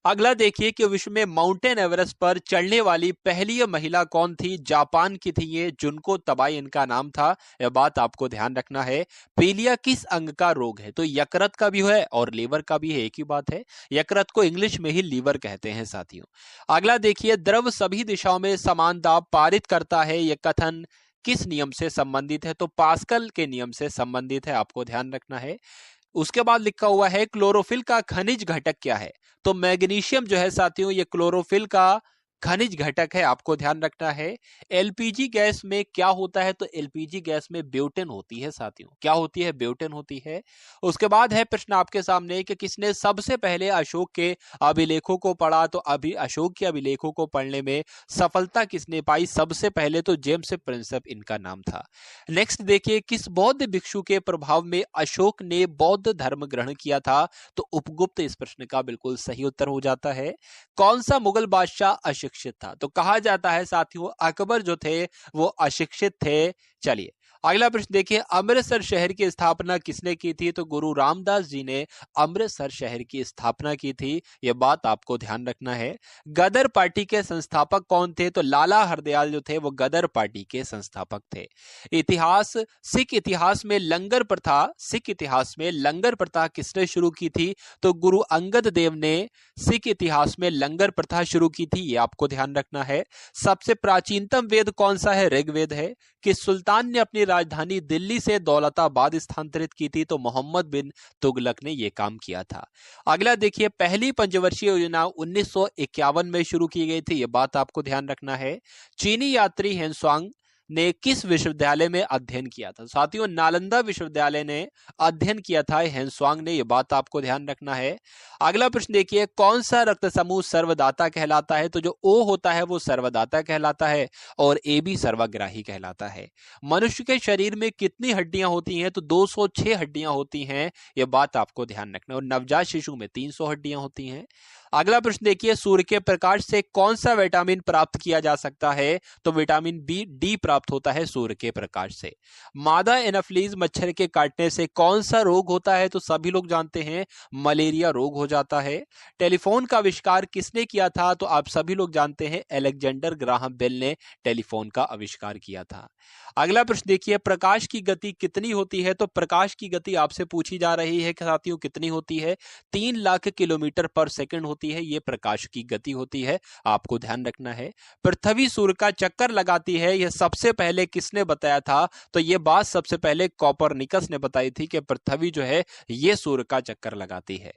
अगला देखिए कि विश्व में माउंटेन एवरेस्ट पर चढ़ने वाली पहली महिला कौन थी? जापान की थी ये, जुनको तबाई इनका नाम था। यह बात आपको ध्यान रखना है। पीलिया किस अंग का रोग है? तो यकृत का भी है और लीवर का भी है, एक ही बात है। यकृत को इंग्लिश में ही लीवर कहते हैं साथियों। अगला देखिए, द्रव सभी दिशाओं में समान दाब पारित करता है, यह कथन किस नियम से संबंधित है? तो पास्कल के नियम से संबंधित है। आपको ध्यान रखना है। उसके बाद लिखा हुआ है क्लोरोफिल का खनिज घटक क्या है? तो मैग्नीशियम जो है साथियों ये क्लोरोफिल का खनिज घटक है। आपको ध्यान रखना है। एलपीजी गैस में क्या होता है? तो एलपीजी गैस में ब्यूटेन होती है साथियों। क्या होती है? ब्यूटेन होती है। उसके बाद है प्रश्न आपके सामने कि किसने सबसे पहले अशोक के अभिलेखों को पढ़ा? तो अभी अशोक के अभिलेखों को पढ़ने में सफलता किसने पाई सबसे पहले? तो जेम्स प्रिंसेप इनका नाम था। नेक्स्ट देखिए, किस बौद्ध भिक्षु के प्रभाव में अशोक ने बौद्ध धर्म ग्रहण किया था? तो उपगुप्त इस प्रश्न का बिल्कुल सही उत्तर हो जाता है। कौन सा मुगल बादशाह अशिक्षित था? तो कहा जाता है साथियों अकबर जो थे वो अशिक्षित थे। चलिए अगला प्रश्न देखिए, अमृतसर शहर की स्थापना किसने की थी? तो गुरु रामदास जी ने अमृतसर शहर की स्थापना की थी। यह बात आपको ध्यान रखना है। गदर पार्टी के संस्थापक कौन थे? तो लाला हरदयाल जो थे वो गदर पार्टी के संस्थापक थे। इतिहास, सिख इतिहास में लंगर प्रथा, सिख इतिहास में लंगर प्रथा किसने शुरू की थी? तो गुरु अंगद देव ने सिख इतिहास में लंगर प्रथा शुरू की थी। ये आपको ध्यान रखना है। सबसे प्राचीनतम वेद कौन सा है? ऋग्वेद है। किस सुल्तान ने अपनी राजधानी दिल्ली से दौलताबाद स्थानांतरित की थी? तो मोहम्मद बिन तुगलक ने यह काम किया था। अगला देखिए, पहली पंचवर्षीय योजना 1951 में शुरू की गई थी। यह बात आपको ध्यान रखना है। चीनी यात्री हेनस्वांग ने किस विश्वविद्यालय में अध्ययन किया था? साथियों नालंदा विश्वविद्यालय ने अध्ययन किया था हेनस्वांग ने। यह बात आपको ध्यान रखना है। अगला प्रश्न देखिए, कौन सा रक्त समूह सर्वदाता कहलाता है? तो जो ओ होता है वो सर्वदाता कहलाता है और ए बी सर्वग्राही कहलाता है। मनुष्य के शरीर में कितनी हड्डियां होती हैं? तो 206 हड्डियां होती हैं। यह बात आपको ध्यान रखना है। और नवजात शिशु में 300 हड्डियां होती हैं। अगला प्रश्न देखिए, सूर्य के प्रकाश से कौन सा विटामिन प्राप्त किया जा सकता है? तो विटामिन बी डी प्राप्त होता है सूर्य के प्रकाश से। मादा एनाफ्लीज मच्छर के काटने से कौन सा रोग होता है? तो सभी लोग जानते हैं मलेरिया रोग हो जाता है। टेलीफोन का आविष्कार किसने किया था? तो आप सभी लोग जानते हैं अलेक्जेंडर ग्राहम बेल ने टेलीफोन का आविष्कार किया था। अगला प्रश्न देखिए, प्रकाश की गति कितनी होती है? तो प्रकाश की गति आपसे पूछी जा रही है कि साथियों कितनी होती है? 3 लाख किलोमीटर पर सेकंड होती है। यह प्रकाश की गति होती है। आपको ध्यान रखना है। पृथ्वी सूर्य का चक्कर लगाती है, यह सबसे पहले किसने बताया था? तो यह बात सबसे पहले कोपरनिकस ने बताई थी कि पृथ्वी जो है यह सूर्य का चक्कर लगाती है।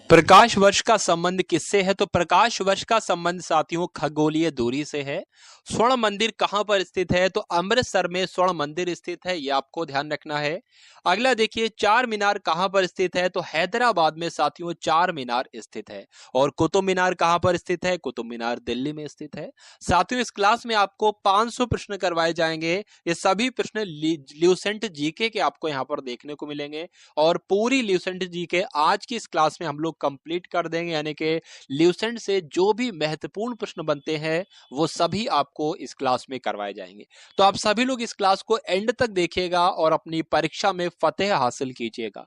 प्रकाश वर्ष का संबंध किससे है? तो प्रकाश वर्ष का संबंध साथियों खगोलीय दूरी से है। स्वर्ण मंदिर कहां पर स्थित है? तो अमृतसर में स्वर्ण मंदिर स्थित है, यह आपको ध्यान रखना है। अगला देखिए, चार मीनार कहां पर स्थित है? तो हैदराबाद में साथियों चार मीनार स्थित है। और कुतुब मीनार कहां पर स्थित है? कुतुब मीनार दिल्ली में स्थित है। साथियों इस क्लास में आपको 500 प्रश्न करवाए जाएंगे। ये सभी प्रश्न ल्यूसेंट जीके के आपको यहाँ पर देखने को मिलेंगे और पूरी ल्यूसेंट जीके आज की इस क्लास में हम लोग कंप्लीट कर देंगे, यानी कि ल्यूसेंट से जो भी महत्वपूर्ण प्रश्न बनते हैं वो सभी आपको इस क्लास में करवाए जाएंगे। तो आप सभी लोग इस क्लास को एंड तक देखिएगा और अपनी परीक्षा में फतेह हासिल कीजिएगा।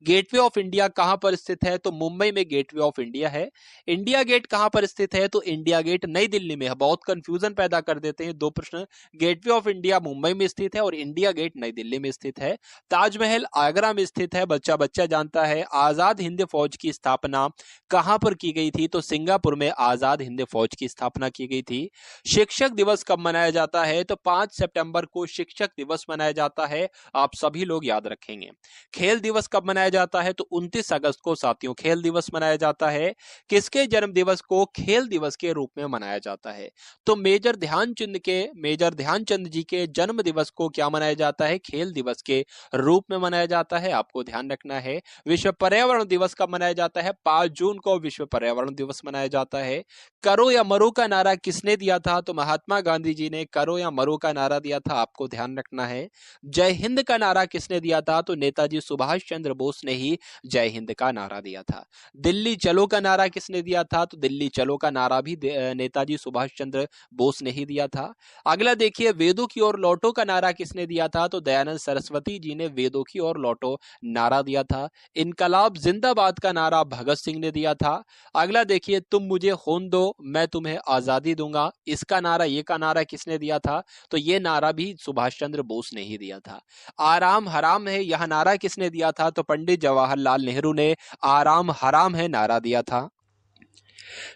गेटवे ऑफ इंडिया कहां पर स्थित है? तो मुंबई में गेटवे ऑफ इंडिया है। इंडिया गेट कहां पर स्थित है? तो इंडिया गेट नई दिल्ली में है। बहुत कंफ्यूजन पैदा कर देते हैं दो प्रश्न। गेटवे ऑफ इंडिया मुंबई में स्थित है और इंडिया गेट नई दिल्ली में स्थित है। ताजमहल आगरा में स्थित है, बच्चा बच्चा जानता है। आजाद हिंद फौज की स्थापना कहां पर की गई थी? तो सिंगापुर में आजाद हिंद फौज की स्थापना की गई थी। शिक्षक दिवस कब मनाया जाता है? तो 5 सितंबर को शिक्षक दिवस मनाया जाता है, आप सभी लोग याद रखेंगे। खेल दिवस कब मनाया जाता है? तो 29 अगस्त को साथियों खेल दिवस मनाया जाता है। किसके जन्म दिवस को खेल दिवस के रूप में मनाया जाता है? तो मेजर ध्यानचंद जी के जन्म दिवस को क्या मनाया जाता है? खेल दिवस के रूप में मनाया जाता है, आपको ध्यान रखना है। विश्व पर्यावरण दिवस कब मनाया जाता है? 5 जून को विश्व पर्यावरण दिवस मनाया जाता है। करो या मरो का नारा किसने दिया था? तो महात्मा गांधी जी ने करो या मरो का नारा दिया था, आपको ध्यान रखना है। जय हिंद का नारा किसने दिया था? तो नेताजी सुभाष चंद्र बोस ने ही जय हिंद का नारा दिया था। दिल्ली चलो का नारा किसने दिया था? तो दिल्ली चलो का नारा भी नेताजी सुभाष चंद्र बोस ने ही दिया था। अगला देखिए, वेदों की ओर लौटो का नारा किसने दिया था? तो दयानंद सरस्वती जी ने वेदों की ओर लौटो नारा दिया था। इनकलाब जिंदाबाद का नारा भगत सिंह ने दिया था। अगला देखिए, तुम मुझे खून दो मैं तुम्हें आजादी दूंगा, इसका नारा ये का नारा किसने दिया था? तो ये नारा भी सुभाष चंद्र बोस ने ही दिया था। आराम हराम है यह नारा किसने दिया था? तो पंडित जवाहरलाल नेहरू ने आराम हराम है नारा दिया था।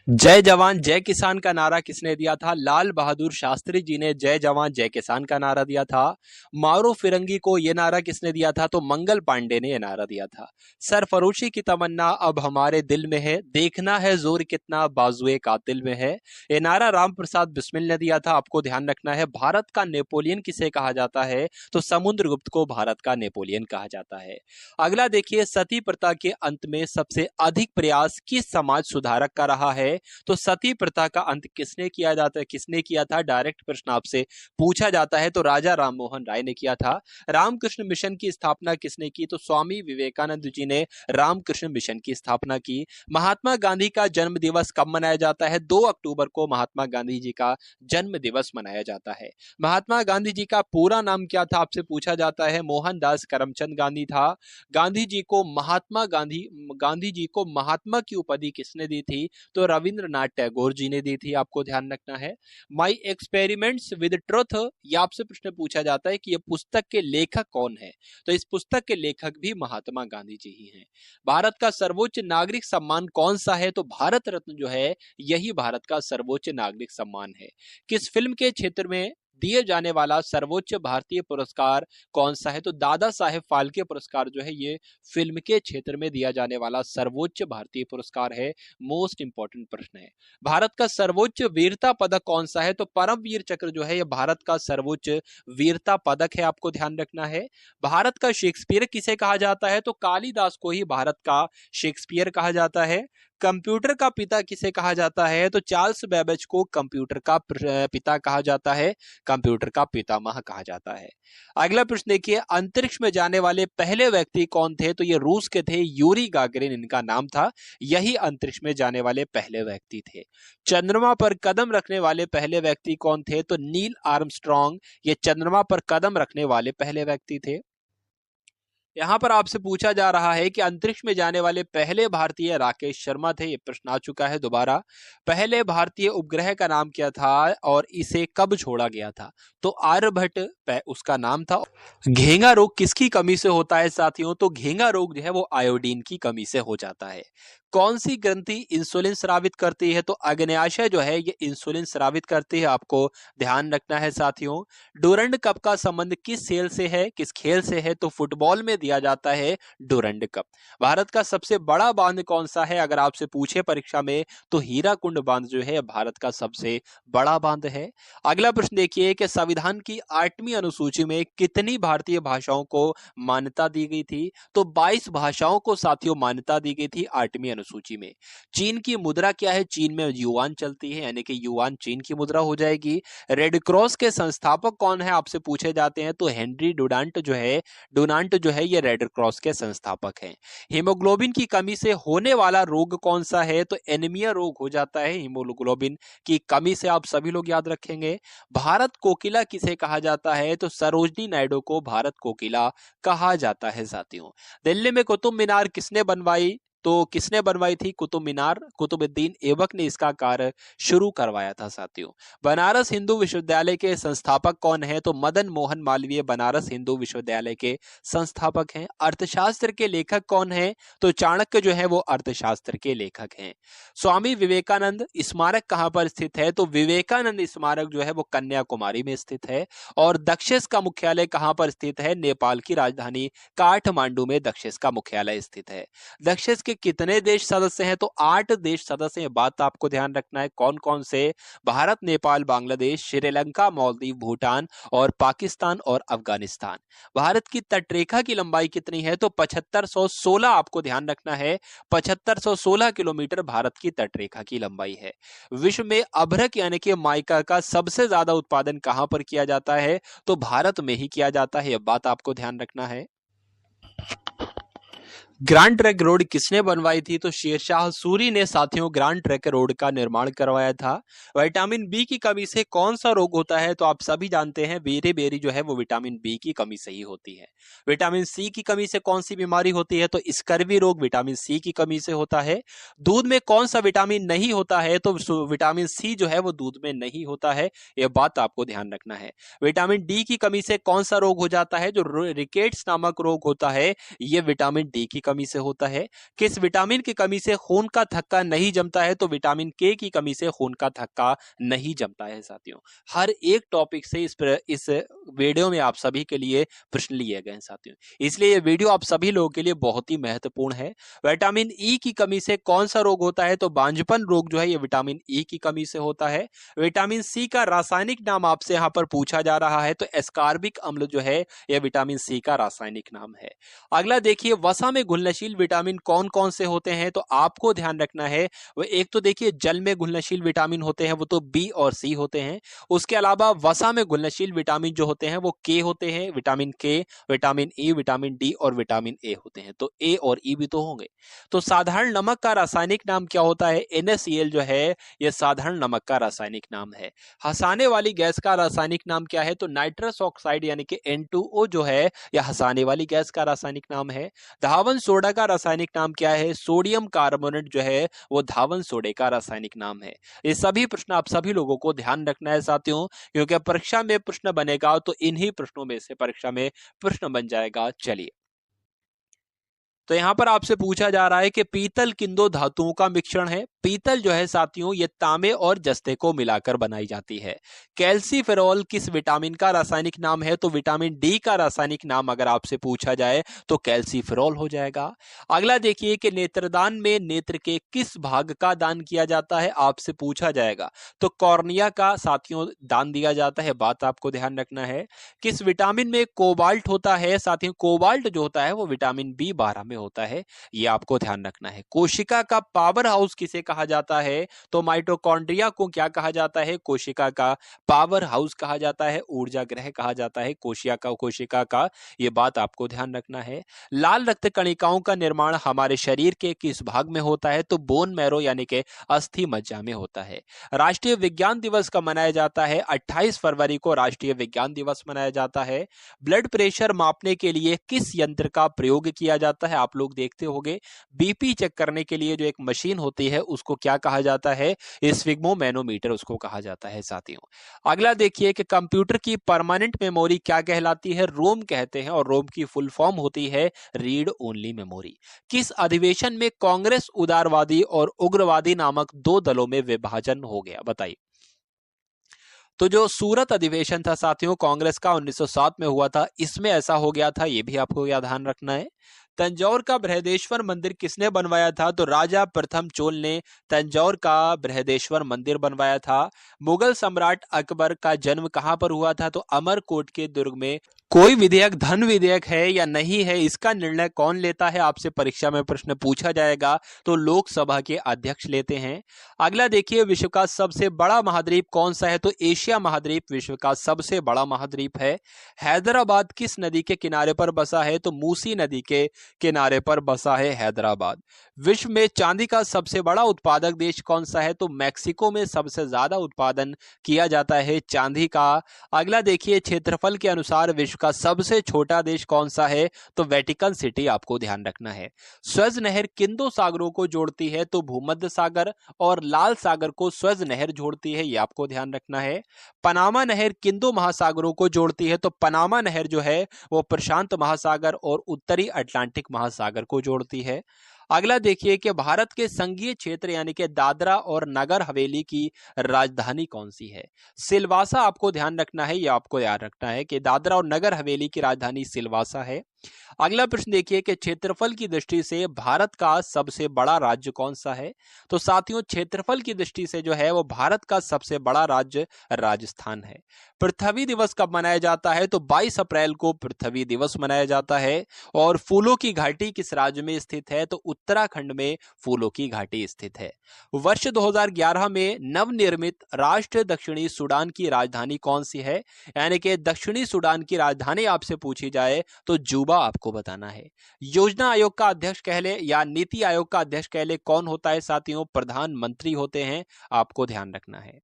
जय जवान जय किसान का नारा किसने दिया था? लाल बहादुर शास्त्री जी ने जय जवान जय किसान का नारा दिया था। मारो फिरंगी को यह नारा किसने दिया था? तो मंगल पांडे ने यह नारा दिया था। सरफरोशी की तमन्ना अब हमारे दिल में है, देखना है जोर कितना बाजुए कातिल में है, यह नारा राम प्रसाद बिस्मिल ने दिया था, आपको ध्यान रखना है। भारत का नेपोलियन किसे कहा जाता है? तो समुद्रगुप्त को भारत का नेपोलियन कहा जाता है। अगला देखिए, सती प्रथा के अंत में सबसे अधिक प्रयास किस समाज सुधारक का रहा है? तो सती प्रथा का अंत किसने किया था? डायरेक्ट प्रश्न आपसे पूछा जाता है, तो राजा राममोहन राय ने किया था। रामकृष्ण मिशन की स्थापना किसने की? तो स्वामी विवेकानंद जी ने रामकृष्ण मिशन की स्थापना की। महात्मा गांधी का जन्म दिवस कब मनाया जाता है? 2 अक्टूबर को महात्मा गांधी जी का जन्म दिवस मनाया जाता है। महात्मा गांधी जी का पूरा नाम क्या था? आपसे पूछा जाता है। मोहनदास करमचंद गांधी था। गांधी जी को महात्मा की उपाधि किसने दी थी? तो रविंद्रनाथ टैगोर जी ने दी थी, आपको ध्यान रखना है। माई एक्सपेरिमेंट्स विद ट्रुथ, ये आपसे प्रश्न पूछा जाता है कि ये पुस्तक के लेखक कौन है? तो इस पुस्तक के लेखक भी महात्मा गांधी जी ही हैं। भारत का सर्वोच्च नागरिक सम्मान कौन सा है? तो भारत रत्न जो है यही भारत का सर्वोच्च नागरिक सम्मान है। किस फिल्म के क्षेत्र में दिए जाने वाला सर्वोच्च भारतीय पुरस्कार कौन सा है? तो दादा साहेब फाल्के पुरस्कार जो है ये फिल्म के क्षेत्र में दिया जाने वाला सर्वोच्च भारतीय पुरस्कार है। मोस्ट इंपॉर्टेंट प्रश्न है। भारत का सर्वोच्च वीरता पदक कौन सा है? तो परमवीर चक्र जो है ये भारत का सर्वोच्च वीरता पदक है, आपको ध्यान रखना है। भारत का शेक्सपियर किसे कहा जाता है? तो कालिदास को ही भारत का शेक्सपियर कहा जाता है। कंप्यूटर का पिता किसे कहा जाता है? तो चार्ल्स बेबेज को कंप्यूटर का पिता कहा जाता है, कंप्यूटर का पितामह कहा जाता है। अगला प्रश्न देखिए, अंतरिक्ष में जाने वाले पहले व्यक्ति कौन थे? तो ये रूस के थे, यूरी गागरिन इनका नाम था। यही अंतरिक्ष में जाने वाले पहले व्यक्ति थे। चंद्रमा पर कदम रखने वाले पहले व्यक्ति कौन थे? तो नील आर्मस्ट्रॉन्ग ये चंद्रमा पर कदम रखने वाले पहले व्यक्ति थे। यहां पर आपसे पूछा जा रहा है कि अंतरिक्ष में जाने वाले पहले भारतीय राकेश शर्मा थे। ये प्रश्न आ चुका है दोबारा। पहले भारतीय उपग्रह का नाम क्या था और इसे कब छोड़ा गया था? तो आर्यभट्ट उसका नाम था। घेंगा रोग किसकी कमी से होता है साथियों? तो घेंगा रोग जो है वो आयोडीन की कमी से हो जाता है। कौन सी ग्रंथि इंसुलिन स्रावित करती है? तो अग्न्याशय जो है ये इंसुलिन स्रावित करती है, आपको ध्यान रखना है साथियों। डूरंड कप का संबंध किस खेल से है? किस खेल से है? तो फुटबॉल में दिया जाता है डूरंड कप। भारत का सबसे बड़ा बांध कौन सा है? अगर आपसे पूछे परीक्षा में तो हीराकुंड बांध जो है भारत का सबसे बड़ा बांध है। अगला प्रश्न देखिए कि संविधान की 8वीं अनुसूची में कितनी भारतीय भाषाओं को मान्यता दी गई थी? तो 22 भाषाओं को साथियों मान्यता दी गई थी 8वीं अनुसूची में। चीन की मुद्रा क्या है? चीन में युआन चलती है, यानी कि युआन चीन की मुद्रा हो जाएगी। रेड क्रॉस के संस्थापक कौन है आपसे पूछे जाते हैं? तो हेनरी डुनांट जो है ये रेड क्रॉस के संस्थापक हैं। हीमोग्लोबिन की कमी से होने वाला रोग कौन सा है? तो एनीमिया रोग हो जाता है हीमोग्लोबिन की कमी से, आप सभी लोग याद रखेंगे। भारत कोकिला किसे कहा जाता है? तो सरोजनी नायडू को भारत कोकिला कहा जाता है साथियों। दिल्ली में कुतुब मीनार किसने बनवाई? तो किसने बनवाई थी कुतुब मीनार? कुतुबुद्दीन ऐबक ने इसका कार्य शुरू करवाया था साथियों। बनारस हिंदू विश्वविद्यालय के संस्थापक कौन है? तो मदन मोहन मालवीय बनारस हिंदू विश्वविद्यालय के संस्थापक हैं। अर्थशास्त्र के लेखक कौन है? तो चाणक्य जो है वो अर्थशास्त्र के लेखक हैं। स्वामी विवेकानंद स्मारक कहां पर स्थित है? तो विवेकानंद स्मारक जो है वो कन्याकुमारी में स्थित है। और दक्षेस का मुख्यालय कहां पर स्थित है? नेपाल की राजधानी काठमांडू में दक्षेस का मुख्यालय स्थित है। दक्षेस के कितने देश सदस्य हैं? तो 8 देश सदस्य हैं। बात आपको ध्यान रखना है कौन कौन से? भारत, नेपाल, बांग्लादेश, श्रीलंका, मालदीव, भूटान और पाकिस्तान और अफगानिस्तान। भारत की तटरेखा की लंबाई कितनी है? तो 7516, आपको ध्यान रखना है 7516 किलोमीटर भारत की तटरेखा की लंबाई है। विश्व में अभ्रक यानी कि माइका का सबसे ज्यादा उत्पादन कहां पर किया जाता है? तो भारत में ही किया जाता है, यह बात आपको ध्यान रखना है। ग्रैंड ट्रंक रोड किसने बनवाई थी? तो शेरशाह सूरी ने साथियों ग्रैंड ट्रंक रोड का निर्माण करवाया था। विटामिन बी की कमी से कौन सा रोग होता है? तो आप सभी जानते हैं बेरी जो है वो विटामिन बी की कमी से ही होती है। विटामिन सी की कमी से कौन सी बीमारी होती है? तो स्कर्वी रोग विटामिन सी की कमी से होता है। दूध में कौन सा विटामिन नहीं होता है? तो विटामिन सी जो है वो दूध में नहीं होता है, यह बात आपको ध्यान रखना है। विटामिन डी की कमी से कौन सा रोग हो जाता है? जो रिकेट्स नामक रोग होता है, यह विटामिन डी की कमी से होता है। किस विटामिन की कमी से खून का थक्का नहीं जमता है? तो विटामिन के की कमी से खून का थक्का नहीं जमता है साथियों। हर एक टॉपिक से इस वीडियो में आप सभी के लिए प्रश्न लिए गए हैं साथियों, इसलिए ये वीडियो आप सभी लोगों के लिए बहुत ही महत्वपूर्ण है। विटामिन ई की कमी से कौन सा रोग होता है? तो बांझपन रोग जो है ये विटामिन ई की कमी से होता है। विटामिन सी का रासायनिक नाम आपसे यहां पर पूछा जा रहा है, तो एस्कॉर्बिक अम्ल जो है यह विटामिन सी का रासायनिक नाम है। अगला देखिए, वसा में घुलनशील विटामिन कौन कौन से होते हैं? तो आपको ध्यान रखना है, वो एक तो देखिए जल में घुलनशील विटामिन होते हैं, वो तो बी और सी होते हैं। उसके अलावा वसा में घुलनशील विटामिन जो होते हैं वो के होते हैं, विटामिन के, विटामिन ई, विटामिन डी और विटामिन ए होते हैं। तो ए और ई भी तो होंगे। तो साधारण नमक का रासायनिक नाम क्या होता है? NaCl जो है यह साधारण नमक का रासायनिक नाम है। हंसाने वाली गैस का रासायनिक नाम क्या है? तो नाइट्रस ऑक्साइड यानी कि N2O जो है यह हंसाने वाली गैस का रासायनिक नाम है। धावन सोडा का रासायनिक नाम क्या है? सोडियम कार्बोनेट जो है वो धावन सोडे का रासायनिक नाम है। ये सभी प्रश्न आप सभी लोगों को ध्यान रखना है साथियों, क्योंकि परीक्षा में प्रश्न बनेगा तो इन्हीं प्रश्नों में से परीक्षा में प्रश्न बन जाएगा। चलिए, तो यहां पर आपसे पूछा जा रहा है कि पीतल किन दो धातुओं का मिश्रण है? पीतल जो है साथियों ये तांबे और जस्ते को मिलाकर बनाई जाती है। कैल्सीफेरॉल किस विटामिन का रासायनिक नाम है? तो विटामिन डी का रासायनिक नाम अगर आपसे पूछा जाए तो कैल्सीफेरॉल हो जाएगा। अगला देखिए कि नेत्रदान में नेत्र के किस भाग का दान किया जाता है? आपसे पूछा जाएगा तो कॉर्निया का साथियों दान दिया जाता है, बात आपको ध्यान रखना है। किस विटामिन में कोबाल्ट होता है? साथियों कोबाल्ट जो होता है वो विटामिन B12 में होता है, ये आपको ध्यान रखना है। कोशिका का पावर हाउस किसे कहा जाता है? तो माइटोकॉन्ड्रिया को क्या कहा जाता है? कोशिका का पावर हाउस कहा जाता है, ऊर्जा ग्रह कहा जाता है कोशिका का, ये बात आपको ध्यान रखना है। लाल रक्त कणिकाओं का निर्माण हमारे शरीर के किस भाग में होता है? तो बोन मैरो यानी कि अस्थि मज्जा में होता है। राष्ट्रीय विज्ञान दिवस कब मनाया जाता है? 28 फरवरी को राष्ट्रीय विज्ञान दिवस मनाया जाता है। ब्लड प्रेशर मापने के लिए किस यंत्र का प्रयोग किया जाता है? आप लोग देखते होंगे बीपी चेक करने के लिए जो एक मशीन होती है उसको क्या कहा जाता है, स्फिग्मोमैनोमीटर उसको कहा जाता है साथियों। अगला देखिए कि कंप्यूटर की परमानेंट मेमोरी क्या कहलाती है, रोम कहते हैं, और रोम की फुल फॉर्म होती है रीड ओनली मेमोरी। किस अधिवेशन में कांग्रेस उदारवादी और उग्रवादी नामक दो दलों में विभाजन हो गया, बताइए। तो जो सूरत अधिवेशन था साथियों कांग्रेस का 1907 में हुआ था, इसमें ऐसा हो गया था, ये भी आपको याद ध्यान रखना है। तंजौर का बृहदेश्वर मंदिर किसने बनवाया था, तो राजा प्रथम चोल ने तंजौर का बृहदेश्वर मंदिर बनवाया था। मुगल सम्राट अकबर का जन्म कहां पर हुआ था, तो अमरकोट के दुर्ग में। कोई विधेयक धन विधेयक है या नहीं है, इसका निर्णय कौन लेता है, आपसे परीक्षा में प्रश्न पूछा जाएगा, तो लोकसभा के अध्यक्ष लेते हैं। अगला देखिए विश्व का सबसे बड़ा महाद्वीप कौन सा है, तो एशिया महाद्वीप विश्व का सबसे बड़ा महाद्वीप है। हैदराबाद किस नदी के किनारे पर बसा है, तो मूसी नदी के किनारे पर बसा है हैदराबाद। विश्व में चांदी का सबसे बड़ा उत्पादक देश कौन सा है, तो मैक्सिको में सबसे ज्यादा उत्पादन किया जाता है चांदी का। अगला देखिए क्षेत्रफल के अनुसार विश्व का सबसे छोटा देश कौन सा है, तो वेटिकन सिटी आपको ध्यान रखना है। स्वेज नहर किन दो सागरों को जोड़ती है, तो भूमध्य सागर और लाल सागर को स्वेज नहर जोड़ती है, ये आपको ध्यान रखना है। पनामा नहर किन दो महासागरों को जोड़ती है, तो पनामा नहर जो है वो प्रशांत महासागर और उत्तरी अटलांटिक महासागर को जोड़ती है। अगला देखिए कि भारत के संघीय क्षेत्र यानी कि दादरा और नगर हवेली की राजधानी कौन सी है, सिलवासा आपको ध्यान रखना है, या आपको याद रखना है कि दादरा और नगर हवेली की राजधानी सिलवासा है। अगला प्रश्न देखिए कि क्षेत्रफल की दृष्टि से भारत का सबसे बड़ा राज्य कौन सा है, तो साथियों क्षेत्रफल की दृष्टि से जो है वो भारत का सबसे बड़ा राज्य राजस्थान है। पृथ्वी दिवस कब मनाया जाता है, तो 22 अप्रैल को पृथ्वी दिवस मनाया जाता है। और फूलों की घाटी किस राज्य में स्थित है, तो उत्तराखंड में फूलों की घाटी स्थित है। वर्ष 2011 में नवनिर्मित राष्ट्र दक्षिणी सूडान की राजधानी कौन सी है, यानी कि दक्षिणी सूडान की राजधानी आपसे पूछी जाए तो juba आपको बताना है। योजना आयोग का अध्यक्ष कहले या नीति आयोग का अध्यक्ष कहले कौन होता है साथियों, प्रधानमंत्री होते हैं, आपको ध्यान रखना है।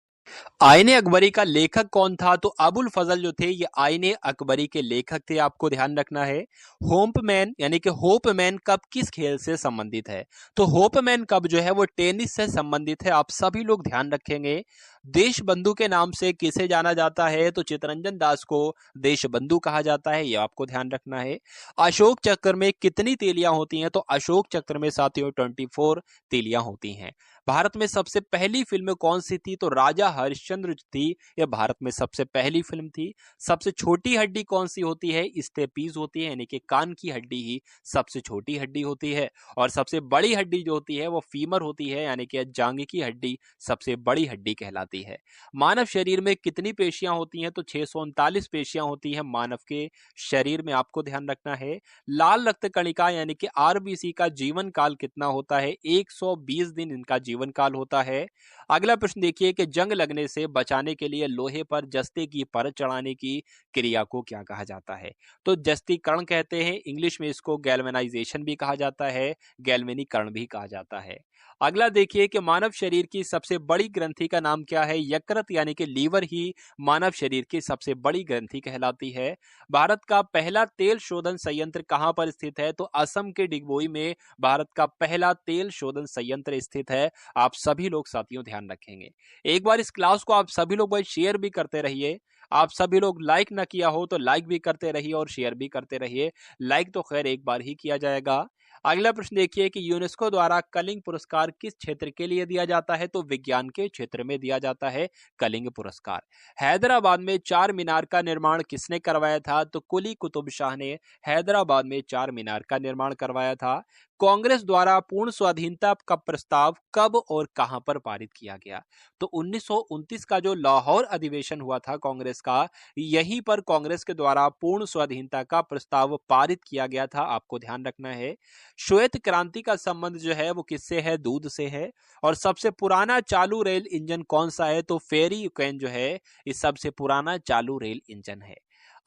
आईने अकबरी का लेखक कौन था, तो अबुल फजल जो थे ये आईने अकबरी के लेखक थे, आपको ध्यान रखना है। होपमैन यानी कि होपमैन कप किस खेल से संबंधित है, तो होपमैन कप जो है वो टेनिस से संबंधित है, आप सभी लोग ध्यान रखेंगे। देश बंधु के नाम से किसे जाना जाता है, तो चितरंजन दास को देश बंधु कहा जाता है, ये आपको ध्यान रखना है। अशोक चक्र में कितनी तीलियां होती हैं, तो अशोक चक्र में साथियों 24 तीलियां होती हैं। भारत में सबसे पहली फिल्म कौन सी थी, तो राजा हरिश्चंद्र थी, यह भारत में सबसे पहली फिल्म थी। सबसे छोटी हड्डी कौन सी होती है, स्टेपीज होती है, यानी कि कान की हड्डी ही सबसे छोटी हड्डी होती है। और सबसे बड़ी हड्डी जो होती है वो फीमर होती है, यानी कि जांघ की हड्डी सबसे बड़ी हड्डी कहलाती है। मानव शरीर में कितनी पेशियां होती हैं, तो 639 पेशियां होती हैं मानव के शरीर में, आपको ध्यान रखना है। लाल रक्त कणिका यानी कि आरबीसी का जीवन काल कितना होता है, 120 दिन इनका जीवन काल होता है। अगला प्रश्न देखिए कि जंग लगने से बचाने के लिए लोहे पर जस्ते की परत चढ़ाने की क्रिया को क्या कहा जाता है, तो जस्तीकरण कहते हैं, इंग्लिश में इसको गैल्वेनाइजेशन भी कहा जाता है, गैल्वेनीकरण भी कहा जाता है। अगला देखिए कि मानव शरीर की सबसे बड़ी ग्रंथि का नाम क्या है, यकृत यानी कि लीवर ही मानव शरीर की सबसे बड़ी ग्रंथि कहलाती है। भारत का पहला तेल शोधन संयंत्र कहां पर स्थित है, तो असम के डिगबोई में भारत का पहला तेल शोधन संयंत्र स्थित है, आप सभी लोग साथियों ध्यान रखेंगे। एक बार इस क्लास को आप सभी लोग भाई शेयर भी करते रहिए, आप सभी लोग लाइक ना किया हो तो लाइक भी करते रहिए और शेयर भी करते रहिए, लाइक तो खैर एक बार ही किया जाएगा। अगला प्रश्न देखिए कि यूनेस्को द्वारा कलिंग पुरस्कार किस क्षेत्र के लिए दिया जाता है, तो विज्ञान के क्षेत्र में दिया जाता है कलिंग पुरस्कार। हैदराबाद में चार मीनार का निर्माण किसने करवाया था, तो कुली कुतुब शाह ने हैदराबाद में चार मीनार का निर्माण करवाया था। कांग्रेस द्वारा पूर्ण स्वाधीनता का प्रस्ताव कब और कहां पर पारित किया गया, तो 1929 का जो लाहौर अधिवेशन हुआ था कांग्रेस का, यहीं पर कांग्रेस के द्वारा पूर्ण स्वाधीनता का प्रस्ताव पारित किया गया था, आपको ध्यान रखना है। श्वेत क्रांति का संबंध जो है वो किससे है, दूध से है। और सबसे पुराना चालू रेल इंजन कौन सा है, तो फेरी यूक्रेन जो है ये सबसे पुराना चालू रेल इंजन है।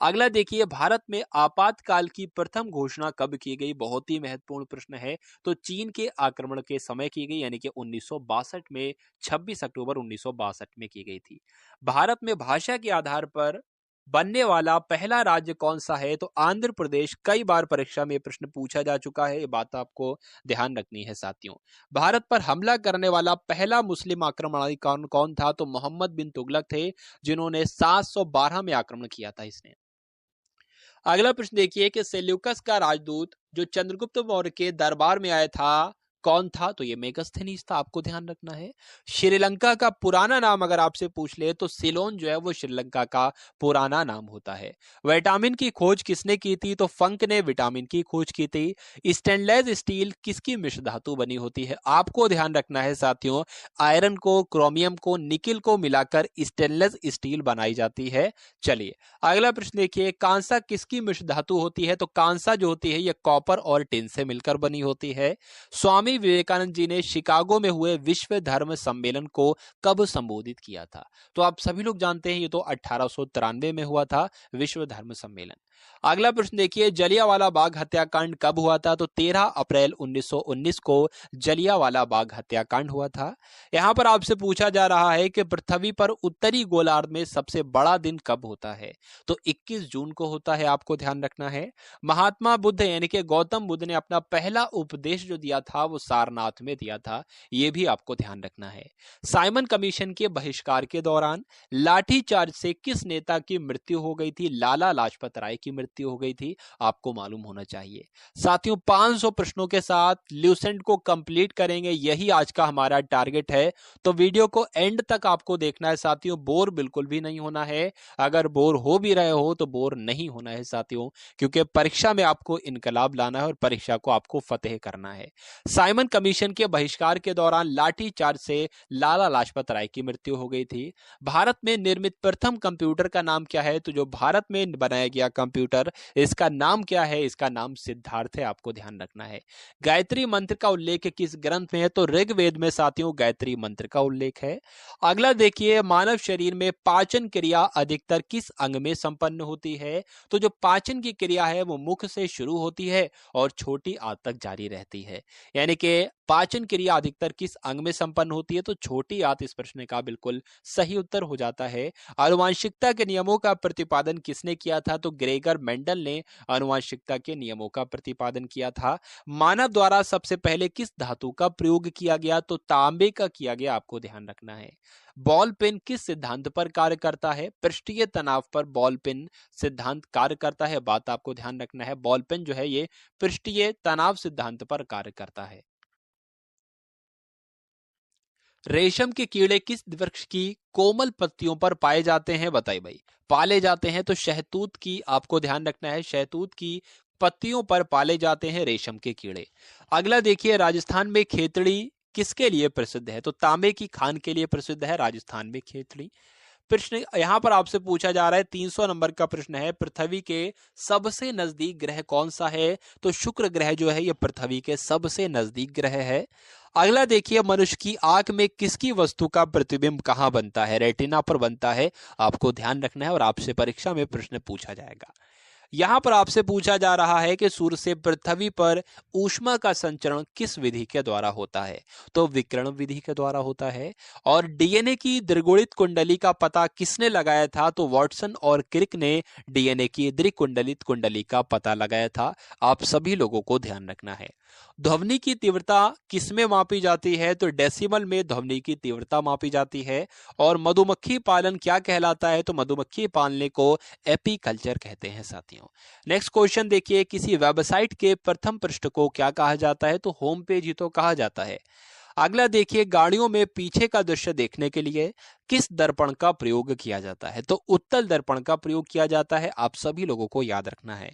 अगला देखिए भारत में आपातकाल की प्रथम घोषणा कब की गई, बहुत ही महत्वपूर्ण प्रश्न है, तो चीन के आक्रमण के समय की गई, यानी कि 1962 में 26 अक्टूबर 1962 में की गई थी। भारत में भाषा के आधार पर बनने वाला पहला राज्य कौन सा है? तो आंध्र प्रदेश। कई बार परीक्षा में प्रश्न पूछा जा चुका है, ये बात आपको ध्यान रखनी है साथियों। भारत पर हमला करने वाला पहला मुस्लिम आक्रमणकारी कौन कौन था? तो मोहम्मद बिन तुगलक थे, जिन्होंने 712 में आक्रमण किया था इसने। अगला प्रश्न देखिए कि सेल्यूकस का राजदूत जो चंद्रगुप्त मौर्य के दरबार में आया था, कौन था? तो ये मेगास्थनीज था, आपको ध्यान रखना है। श्रीलंका का पुराना नाम अगर आपसे पूछ ले तो सिलोन जो है वो श्रीलंका का पुराना नाम होता है। विटामिन की खोज किसने की थी? तो फंक ने विटामिन की खोज की थी। स्टेनलेस स्टील किसकी मिश्र धातु बनी होती है? आपको ध्यान रखना है साथियों, आयरन को, क्रोमियम को, निकिल को मिलाकर स्टेनलेस स्टील बनाई जाती है। चलिए अगला प्रश्न देखिए, कांसा किसकी मिश्र धातु होती है? तो कांसा जो होती है ये कॉपर और टिन से मिलकर बनी होती है। स्वामी विवेकानंद जी ने शिकागो में हुए विश्व धर्म सम्मेलन को कब संबोधित किया था? तो आप सभी लोग जानते हैं ये तो 1893 में हुआ था विश्व धर्म सम्मेलन। अगला प्रश्न देखिए, जलियांवाला बाग हत्याकांड कब हुआ था? तो 13 अप्रैल 1919 को जलियांवाला बाग हत्याकांड हुआ था। यहां पर आपसे पूछा जा रहा है कि पृथ्वी पर उत्तरी गोलार्ध में सबसे बड़ा दिन कब होता है? तो 21 जून को होता है, आपको ध्यान रखना है। महात्मा बुद्ध यानी कि गौतम बुद्ध ने अपना पहला उपदेश जो दिया था वो सारनाथ में दिया था, ये भी आपको ध्यान रखना है। साइमन कमीशन के बहिष्कार के दौरान लाठीचार्ज से किस नेता की मृत्यु हो गई थी? लाला लाजपत राय की मृत्यु हो गई थी, आपको मालूम होना चाहिए। साथियों 500 प्रश्नों के साथ ल्यूसेंट को कंप्लीट करेंगे, यही आज का हमारा टारगेट है। तो वीडियो को एंड तक आपको देखना है साथियों, बोर बिल्कुल भी नहीं होना है। अगर बोर हो भी रहे हो तो बोर नहीं होना है साथियों, क्योंकि परीक्षा में आपको इनकलाब लाना है और परीक्षा को आपको फतेह करना है। साइमन कमीशन के बहिष्कार के दौरान लाठीचार्ज से लाला लाजपत राय की मृत्यु हो गई थी। भारत में निर्मित प्रथम कंप्यूटर का नाम क्या है? तो जो भारत में बनाया गया कंप्यूटर, इसका नाम क्या है? इसका नाम सिद्धार्थ है, आपको ध्यान रखना है। गायत्री मंत्र का उल्लेख किस ग्रंथ में है? तो ऋग्वेद में साथियों गायत्री मंत्र का उल्लेख है। अगला देखिए, मानव शरीर में पाचन क्रिया अधिकतर किस अंग में संपन्न होती है? तो जो पाचन की क्रिया है वो मुख से शुरू होती है और छोटी आंत तक जारी रहती है। यानी कि पाचन क्रिया अधिकतर किस अंग में संपन्न होती है? तो छोटी आंत इस प्रश्न का बिल्कुल सही उत्तर हो जाता है। आनुवंशिकता के नियमों का प्रतिपादन किसने किया था? तो ग्रेगर मेंडल ने आनुवंशिकता के नियमों का प्रतिपादन किया था। मानव द्वारा सबसे पहले किस धातु का प्रयोग किया गया? तो तांबे का किया गया, आपको ध्यान रखना है। बॉल पेन किस सिद्धांत पर कार्य करता है? पृष्ठीय तनाव पर बॉल पेन सिद्धांत कार्य करता है, बात आपको ध्यान रखना है। बॉल पेन जो है ये पृष्ठीय तनाव सिद्धांत पर कार्य करता है। रेशम के कीड़े किस वृक्ष की कोमल पत्तियों पर पाए जाते हैं? बताइए भाई, पाले जाते हैं तो शहतूत की, आपको ध्यान रखना है, शहतूत की पत्तियों पर पाले जाते हैं रेशम के कीड़े। अगला देखिए, राजस्थान में खेतड़ी किसके लिए प्रसिद्ध है? तो तांबे की खान के लिए प्रसिद्ध है राजस्थान में खेतड़ी। प्रश्न यहां पर आपसे पूछा जा रहा है, 300 नंबर का प्रश्न है, पृथ्वी के सबसे नजदीक ग्रह कौन सा है? तो शुक्र ग्रह जो है ये पृथ्वी के सबसे नजदीक ग्रह है। अगला देखिए, मनुष्य की आंख में किसकी वस्तु का प्रतिबिंब कहां बनता है? रेटिना पर बनता है, आपको ध्यान रखना है और आपसे परीक्षा में प्रश्न पूछा जाएगा। यहां पर आपसे पूछा जा रहा है कि सूर्य से पृथ्वी पर ऊष्मा का संचरण किस विधि के द्वारा होता है? तो विकिरण विधि के द्वारा होता है। और डीएनए की द्विगुणित कुंडली का पता किसने लगाया था? तो वाटसन और क्रिक ने डीएनए की द्विकुंडलित कुंडली का पता लगाया था, आप सभी लोगों को ध्यान रखना है। ध्वनि की तीव्रता किसमें मापी जाती है? तो डेसिमल में ध्वनि की तीव्रता मापी जाती है। और मधुमक्खी पालन क्या कहलाता है? तो मधुमक्खी पालने को एपीकल्चर कहते हैं साथियों। नेक्स्ट क्वेश्चन देखिए, किसी वेबसाइट के प्रथम पृष्ठ को क्या कहा जाता है? तो होम पेज ही तो कहा जाता है। अगला देखिए, गाड़ियों में पीछे का दृश्य देखने के लिए किस दर्पण का प्रयोग किया जाता है? तो उत्तल दर्पण का प्रयोग किया जाता है, आप सभी लोगों को याद रखना है।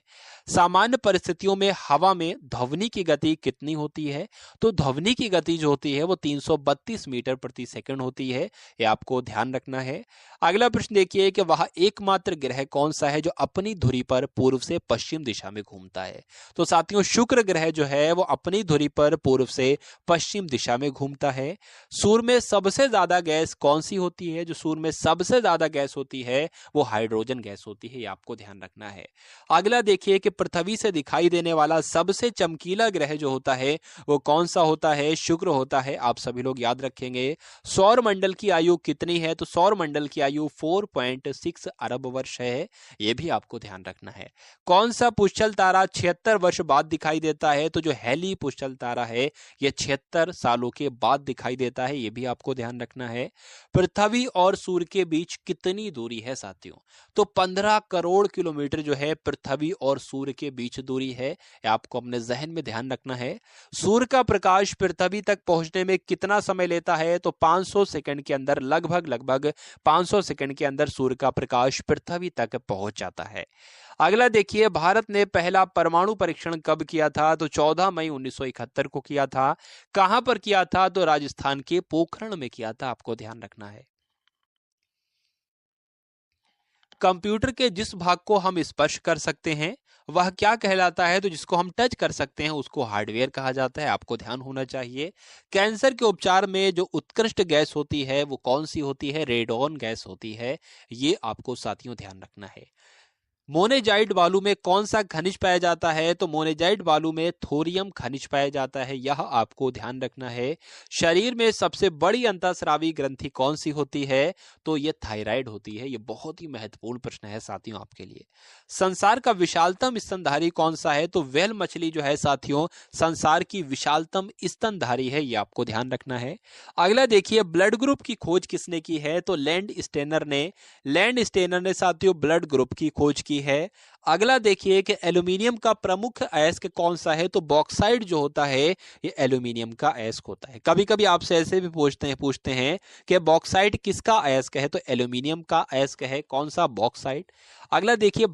सामान्य परिस्थितियों में हवा में ध्वनि की गति कितनी होती है? तो ध्वनि की गति जो होती है वो 332 मीटर प्रति सेकंड होती है, ये आपको ध्यान रखना है। अगला प्रश्न देखिए कि वह एकमात्र ग्रह कौन सा है जो अपनी धुरी पर पूर्व से पश्चिम दिशा में घूमता है? तो साथियों शुक्र ग्रह जो है वो अपनी धुरी पर पूर्व से पश्चिम दिशा में घूमता है? सूर्य में सबसे ज्यादा गैस कौन सी होती है? जो सूर्य में सबसे ज्यादा गैस होती है वो हाइड्रोजन गैस होती है, ये आपको ध्यान रखना है। अगला देखिए कि पृथ्वी से दिखाई देने वाला सबसे चमकीला ग्रह जो होता है वो कौन सा होता है? शुक्र होता है। आप सभी लोग याद रखेंगे। सौर मंडल की आयु कितनी है? तो सौर मंडल की आयु 4.6 अरब वर्ष है, ये भी आपको ध्यान रखना है। कौन सा पुष्कल तारा 76 वर्ष बाद दिखाई देता है? तो जो हेली पुष्कल तारा है ये 76 सालों के बाद दिखाई देता है, ये भी आपको ध्यान रखना है। पृथ्वी और सूर्य के बीच कितनी दूरी है साथियों? तो 15 करोड़ किलोमीटर जो है पृथ्वी और सूर्य के बीच दूरी है, ये आपको अपने जहन में ध्यान रखना है। सूर्य का प्रकाश पृथ्वी तक पहुंचने में कितना समय लेता है? तो 500 सेकंड के अंदर, लगभग 500 सेकंड के अंदर सूर्य का प्रकाश पृथ्वी तक पहुंच जाता है। अगला देखिए, भारत ने पहला परमाणु परीक्षण कब किया था? तो 14 मई 1971 को किया था। कहां पर किया था? तो राजस्थान के पोखरण में किया था, आपको ध्यान रखना है। कंप्यूटर के जिस भाग को हम स्पर्श कर सकते हैं वह क्या कहलाता है? तो जिसको हम टच कर सकते हैं उसको हार्डवेयर कहा जाता है, आपको ध्यान होना चाहिए। कैंसर के उपचार में जो उत्कृष्ट गैस होती है वो कौन सी होती है? रेडॉन गैस होती है, ये आपको साथियों ध्यान रखना है। मोनेजाइट बालू में कौन सा खनिज पाया जाता है? तो मोनेजाइट बालू में थोरियम खनिज पाया जाता है, यह आपको ध्यान रखना है। शरीर में सबसे बड़ी अंतःस्रावी ग्रंथि कौन सी होती है? तो यह थायराइड होती है, यह बहुत ही महत्वपूर्ण प्रश्न है साथियों आपके लिए। संसार का विशालतम स्तनधारी कौन सा है? तो व्हेल मछली जो है साथियों संसार की विशालतम स्तनधारी है, यह आपको ध्यान रखना है। अगला देखिए, ब्लड ग्रुप की खोज किसने की है? तो लैंड स्टेनर ने साथियों ब्लड ग्रुप की खोज की है। अगला देखिए कि एल्यूमिनियम का प्रमुख अयस्क कौन सा है? तो बॉक्साइट जो होता है ये एल्यूमिनियम का अयस्क होता है। कभी कभी आपसे ऐसे भी पूछते हैं कि बॉक्साइट किसका अयस्क है? तो एल्यूमिनियम का अयस्क है, कौन सा? बॉक्साइट। अगला देखिए,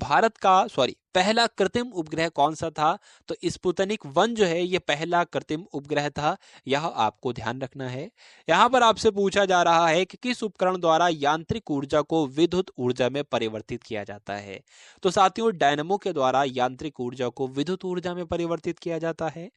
पहला कृत्रिम उपग्रह कौन सा था? तो स्पुतनिक 1 जो है ये पहला कृत्रिम उपग्रह था, यह आपको ध्यान रखना है। यहां पर आपसे पूछा जा रहा है कि किस उपकरण द्वारा यांत्रिक ऊर्जा को विद्युत ऊर्जा में परिवर्तित किया जाता है? तो साथियों डायनेमो के द्वारा यांत्रिक ऊर्जा को विद्युत ऊर्जा में परिवर्तित किया जाता है।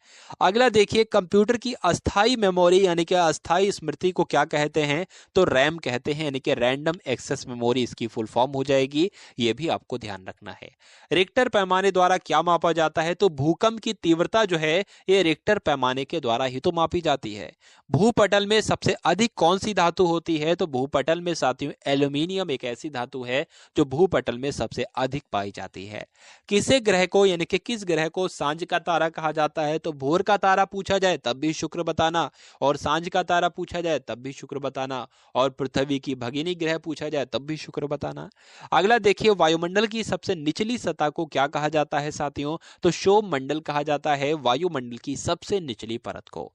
अगला देखिए, कंप्यूटर की अस्थाई मेमोरी यानी कि अस्थाई स्मृति को क्या कहते हैं? तो रैम कहते हैं, यानी कि रैंडम एक्सेस मेमोरी इसकी फुल फॉर्म हो जाएगी, यह भी आपको ध्यान रखना है। रिक्टर पैमाने द्वारा क्या मापा जाता है? तो भूकंप की तीव्रता जो है ये रिक्टर पैमाने के द्वारा ही तो मापी जाती है। भूपटल में सबसे अधिक कौन सी धातु होती है? तो भूपटल में साथियों एल्यूमिनियम एक ऐसी धातु है जो भूपटल में सबसे अधिक पाई जाती है। किस ग्रह को सांझ का तारा कहा जाता है? तो भोर का तारा पूछा जाए तब भी शुक्र बताना, और सांझ का तारा पूछा जाए तब भी शुक्र बताना, और पृथ्वी की भगिनी ग्रह पूछा जाए तब भी शुक्र बताना। अगला देखिए, वायुमंडल की सबसे निचली सतह को क्या कहा जाता है साथियों? तो क्षोभ मंडल कहा जाता है वायुमंडल की सबसे निचली परत को।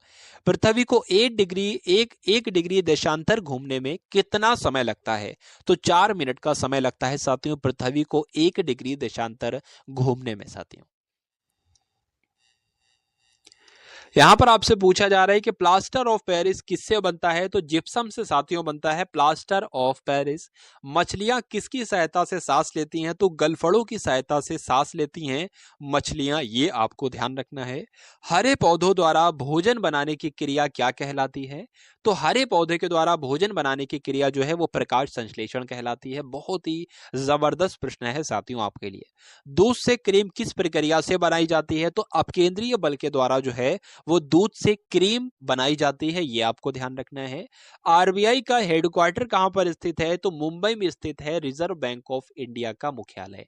पृथ्वी को 1 डिग्री देशांतर घूमने में कितना समय लगता है? तो 4 मिनट का समय लगता है साथियों पृथ्वी को 1 डिग्री देशांतर घूमने में साथियों। यहां पर आपसे पूछा जा रहा है कि प्लास्टर ऑफ पेरिस किससे बनता है? तो जिप्सम से साथियों बनता है प्लास्टर ऑफ पेरिस। मछलियां किसकी सहायता से सांस लेती हैं? तो गलफड़ों की सहायता से सांस लेती हैं मछलियां, ये आपको ध्यान रखना है। हरे पौधों द्वारा भोजन बनाने की क्रिया क्या कहलाती है? तो हरे पौधे के द्वारा भोजन बनाने की क्रिया जो है वो प्रकाश संश्लेषण कहलाती है। बहुत ही जबरदस्त प्रश्न है साथियों आपके लिए। दूध से क्रीम किस प्रक्रिया से बनाई जाती है? तो अपकेंद्रीय बल के द्वारा जो है वो दूध से क्रीम बनाई जाती है, ये आपको ध्यान रखना है। आरबीआई का हेडक्वार्टर कहां पर स्थित है? तो मुंबई में स्थित है रिजर्व बैंक ऑफ इंडिया का मुख्यालय।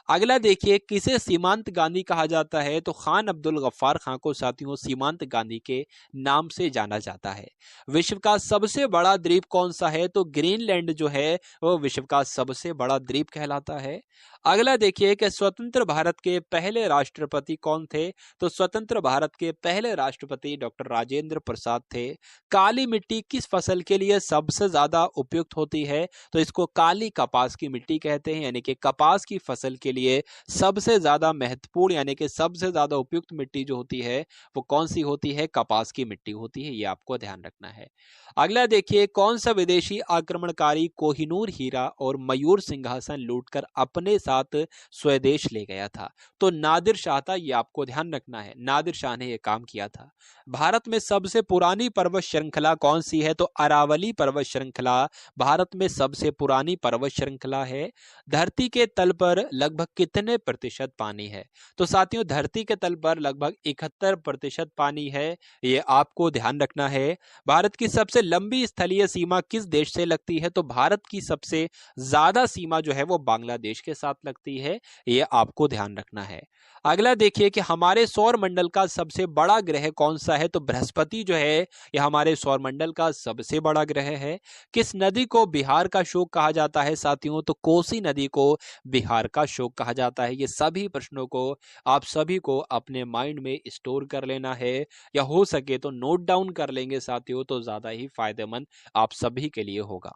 अगला देखिए, किसे सीमांत गांधी कहा जाता है? तो खान अब्दुल गफ्फार खान को साथियों सीमांत गांधी के नाम से जाना जाता है। विश्व का सबसे बड़ा द्वीप कौन सा है? तो ग्रीनलैंड जो है वो विश्व का सबसे बड़ा द्वीप कहलाता है। अगला देखिए कि स्वतंत्र भारत के पहले राष्ट्रपति कौन थे? तो स्वतंत्र भारत के पहले राष्ट्रपति डॉक्टर राजेंद्र प्रसाद थे। काली मिट्टी किस फसल के लिए सबसे ज्यादा उपयुक्त होती है? तो इसको काली कपास की मिट्टी कहते हैं, यानी कि कपास की फसल के लिए सबसे ज्यादा महत्वपूर्ण यानी कि सबसे ज्यादा उपयुक्त मिट्टी जो होती है वो कौन सी होती है? कपास की मिट्टी होती है, ये आपको ध्यान रखना है। अगला देखिए, कौन सा विदेशी आक्रमणकारी कोहिनूर हीरा और मयूर सिंहासन लूटकर अपने साथ स्वदेश ले गया था? तो नादिर शाह था, ये आपको ध्यान रखना है, नादिर शाह ने यह काम किया था। भारत में सबसे पुरानी पर्वत श्रृंखला कौन सी है? तो अरावली पर्वत श्रृंखला भारत में सबसे पुरानी पर्वत श्रृंखला है। धरती के तल पर लगभग कितने प्रतिशत पानी है? तो साथियों, धरती के तल पर लगभग 71% पानी है, ये आपको ध्यान रखना है। भारत की सबसे लंबी स्थलीय सीमा किस देश से लगती है? तो भारत की सबसे ज्यादा सीमा जो है वो बांग्लादेश के साथ लगती है, ये आपको ध्यान रखना है। अगला देखिए कि हमारे सौर मंडल का सबसे बड़ा ग्रह कौन सा है? तो बृहस्पति जो है ये हमारे सौर मंडल का सबसे बड़ा ग्रह है। किस नदी को बिहार का शोक कहा जाता है साथियों? तो कोसी नदी को बिहार का शोक कहा जाता है। ये सभी प्रश्नों को आप सभी को अपने माइंड में स्टोर कर लेना है, या हो सके तो नोट डाउन कर लेंगे साथियों, तो ज्यादा ही फायदेमंद आप सभी के लिए होगा।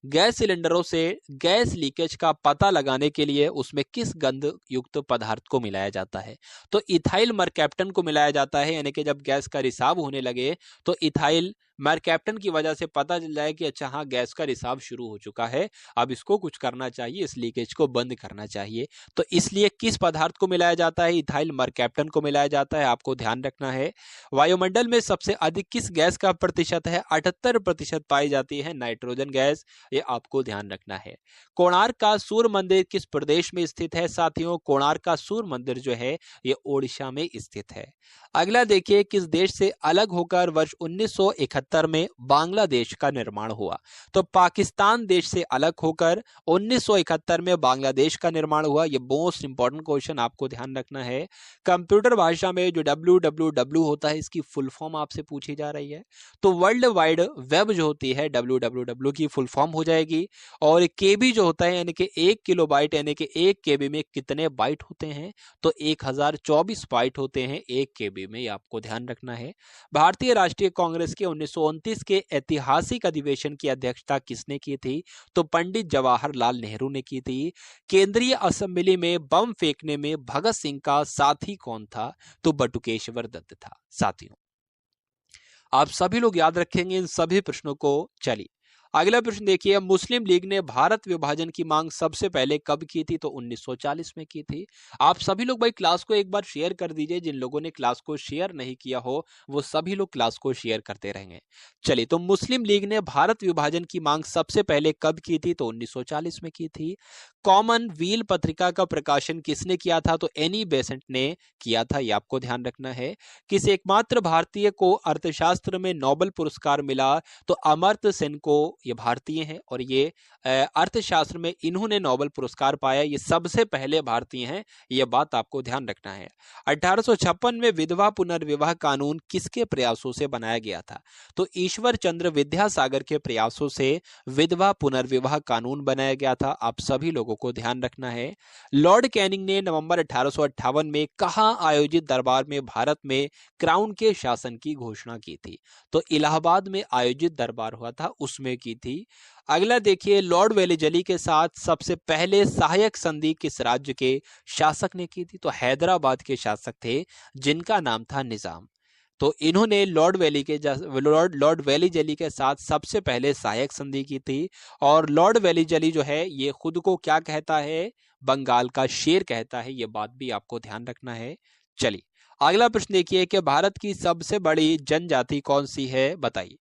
गैस सिलेंडरों से गैस लीकेज का पता लगाने के लिए उसमें किस गंध युक्त पदार्थ को मिलाया जाता है? तो इथाइल मरकैप्टन को मिलाया जाता है, यानी कि जब गैस का रिसाव होने लगे तो इथाइल मरकैप्टन की वजह से पता चल जाए कि अच्छा हाँ, गैस का रिसाव शुरू हो चुका है, अब इसको कुछ करना चाहिए, इस लीकेज को बंद करना चाहिए। तो इसलिए किस पदार्थ को मिलाया जाता है? इथाइल मरकैप्टन को मिलाया जाता है, आपको ध्यान रखना है। वायुमंडल में सबसे अधिक किस गैस का प्रतिशत है? 78% पाई जाती है नाइट्रोजन गैस, ये आपको ध्यान रखना है। कोणार्क का सूर्य मंदिर किस प्रदेश में स्थित है साथियों? कोणार्क का सूर्य मंदिर जो है ये ओडिशा में स्थित है। अगला देखिए, किस देश से अलग होकर वर्ष 1971 में बांग्लादेश का निर्माण हुआ? तो पाकिस्तान देश से अलग होकर 1971 में बांग्लादेश का निर्माण हुआ। ये मोस्ट इंपॉर्टेंट क्वेश्चन आपको ध्यान रखना है। कंप्यूटर भाषा में जो www होता है इसकी फुल फॉर्म आपसे पूछी जा रही है, तो वर्ल्ड वाइड वेब जो होती है www की फुल फॉर्म हो जाएगी। और केबी जो होता है यानी कि 1 किलोबाइट यानी कि 1 केबी में कितने बाइट होते हैं? तो 1024 बाइट होते हैं 1 केबी में, ये आपको ध्यान रखना है। भारतीय राष्ट्रीय कांग्रेस के 1929 के ऐतिहासिक अधिवेशन की अध्यक्षता किसने की थी? तो पंडित जवाहरलाल नेहरू ने की थी। केंद्रीय असेंबली में बम फेंकने में भगत सिंह का साथी कौन था? तो बटुकेश्वर दत्त था। साथियों, आप सभी लोग याद रखेंगे इन सभी प्रश्नों को। चलिए अगला प्रश्न देखिए, मुस्लिम लीग ने भारत विभाजन की मांग सबसे पहले कब की थी? तो 1940 में की थी। आप सभी लोग भाई क्लास को एक बार शेयर कर दीजिए, जिन लोगों ने क्लास को शेयर नहीं किया हो वो सभी लोग क्लास को शेयर करते रहेंगे। चलिए, तो मुस्लिम लीग ने भारत विभाजन की मांग सबसे पहले कब की थी? तो 1940 में की थी। कॉमन व्हील पत्रिका का प्रकाशन किसने किया था? तो एनी बेसेंट ने किया था, ये आपको ध्यान रखना है। किस एकमात्र भारतीय को अर्थशास्त्र में नोबेल पुरस्कार मिला? तो अमर्त्य सेन को, ये भारतीय हैं और ये अर्थशास्त्र में इन्होंने नोबेल पुरस्कार पाया, ये सबसे पहले भारतीय हैं, ये बात आपको ध्यान रखना है। 1856 में विधवा पुनर्विवाह कानून किसके प्रयासों से बनाया गया था? तो ईश्वर चंद्र विद्यासागर के प्रयासों से विधवा पुनर्विवाह कानून बनाया गया था, आप सभी लोगों को ध्यान रखना है। लॉर्ड कैनिंग ने नवंबर 1858 में कहां आयोजित दरबार में भारत में क्राउन के शासन की घोषणा की थी? तो इलाहाबाद में आयोजित दरबार हुआ था, उसमें की थी। अगला देखिए, लॉर्ड वेलेजली के साथ सबसे पहले सहायक संधि किस राज्य के शासक ने की थी? तो हैदराबाद के शासक थे जिनका नाम था निजाम। तो इन्होंने लॉर्ड वेलीजली के साथ सबसे पहले सहायक संधि की थी। और लॉर्ड वेलीजली जो है ये खुद को क्या कहता है? बंगाल का शेर कहता है, ये बात भी आपको ध्यान रखना है। चलिए अगला प्रश्न देखिए कि भारत की सबसे बड़ी जनजाति कौन सी है, बताइए।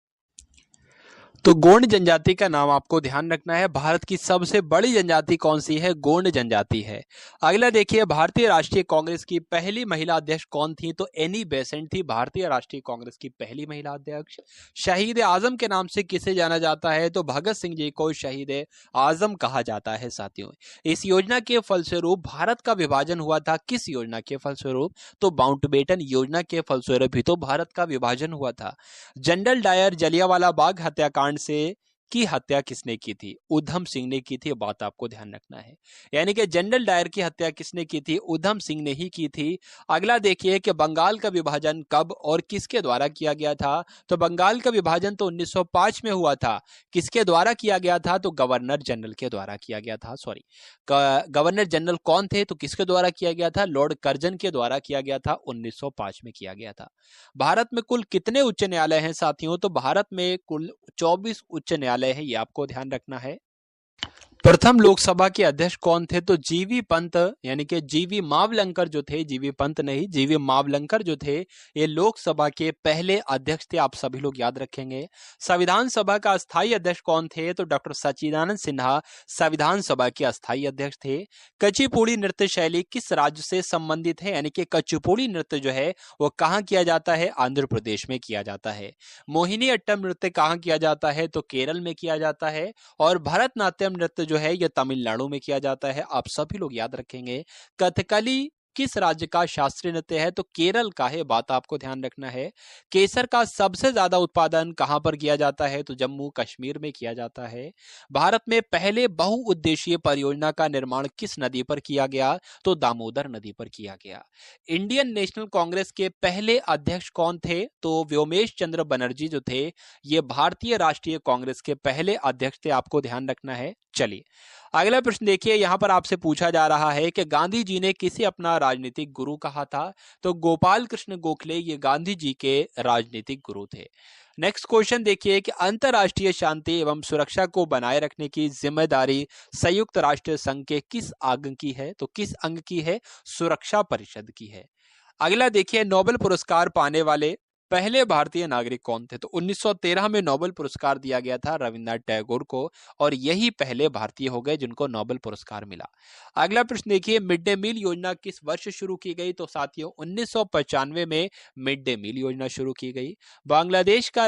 तो गोंड जनजाति का नाम आपको ध्यान रखना है। भारत की सबसे बड़ी जनजाति कौन सी है? गोंड जनजाति है। अगला देखिए, भारतीय राष्ट्रीय कांग्रेस की पहली महिला अध्यक्ष कौन थी? तो एनी बेसेंट थी भारतीय राष्ट्रीय कांग्रेस की पहली महिला अध्यक्ष। शहीद आजम के नाम से किसे जाना जाता है? तो भगत सिंह जी को शहीद आजम कहा जाता है। साथियों, इस योजना के फलस्वरूप भारत का विभाजन हुआ था। किस योजना के फलस्वरूप? तो माउंटबेटन योजना के फलस्वरूप ही तो भारत का विभाजन हुआ था। जनरल डायर जलियांवाला बाग हत्याकांड से की हत्या किसने की थी? उधम सिंह ने की थी, बात आपको ध्यान रखना है। यानी कि जनरल डायर की हत्या किसने की थी? उधम सिंह ने ही की थी। अगला देखिए कि बंगाल का विभाजन कब और किसके द्वारा किया गया था? तो बंगाल का विभाजन तो 1905 में हुआ था। किसके द्वारा किया गया था? तो गवर्नर जनरल के द्वारा किया गया था। सॉरी, गवर्नर जनरल कौन थे? तो किसके द्वारा किया गया था? लॉर्ड कर्जन के द्वारा किया गया था, 1905 में किया गया था। भारत में कुल कितने उच्च न्यायालय हैं साथियों? तो भारत में कुल 24 उच्च न्यायालय हैं, ये आपको ध्यान रखना है। प्रथम लोकसभा के अध्यक्ष कौन थे? तो जीवी पंत, यानी कि जीवी मावलंकर जो थे, जीवी पंत नहीं, जीवी मावलंकर जो थे, ये लोकसभा के पहले अध्यक्ष थे। आप सभी लोग याद रखेंगे। संविधान सभा का अस्थायी अध्यक्ष कौन थे? तो डॉक्टर सच्चिदानंद सिन्हा संविधान सभा के अस्थायी अध्यक्ष थे। कचिपुड़ी नृत्य शैली किस राज्य से संबंधित है? यानी कि कचिपुड़ी नृत्य जो है वो कहाँ किया जाता है? आंध्र प्रदेश में किया जाता है। मोहिनी अट्टम नृत्य कहाँ किया जाता है? तो केरल में किया जाता है। और भरतनाट्यम नृत्य जो है यह तमिलनाडु में किया जाता है। आप सभी लोग याद रखेंगे। कथकली किस राज्य का शास्त्रीय नृत्य है? तो केरल का है, बात आपको ध्यान रखना है। केसर का सबसे ज्यादा उत्पादन कहां पर किया जाता है? तो जम्मू कश्मीर में किया जाता है। भारत में पहले बहुउद्देशीय परियोजना का निर्माण किस नदी पर किया गया? तो दामोदर नदी पर किया गया। इंडियन नेशनल कांग्रेस के पहले अध्यक्ष कौन थे? तो व्योमेश चंद्र बनर्जी जो थे, ये भारतीय राष्ट्रीय कांग्रेस के पहले अध्यक्ष थे। आपको ध्यान रखना है। चलिए अगला प्रश्न देखिए, यहां पर आपसे पूछा जा रहा है कि गांधी जी ने किसे अपना राजनीतिक गुरु कहा था? तो गोपाल कृष्ण गोखले ये गांधी जी के राजनीतिक गुरु थे। नेक्स्ट क्वेश्चन देखिए कि अंतरराष्ट्रीय शांति एवं सुरक्षा को बनाए रखने की जिम्मेदारी संयुक्त राष्ट्र संघ के किस अंग की है? तो किस अंग की है? सुरक्षा परिषद की है। अगला देखिए, नोबेल पुरस्कार पाने वाले पहले भारतीय नागरिक कौन थे? तो 1913 में नोबेल पुरस्कार दिया गया था रविन्द्रनाथ टैगोर को, और यही पहले भारतीय हो गए जिनको नोबेल पुरस्कार मिला। अगला प्रश्न देखिए, मिड डे मील योजना किस वर्ष शुरू की गई? तो साथियों 1995 में मिड डे मील योजना शुरू की गई। बांग्लादेश का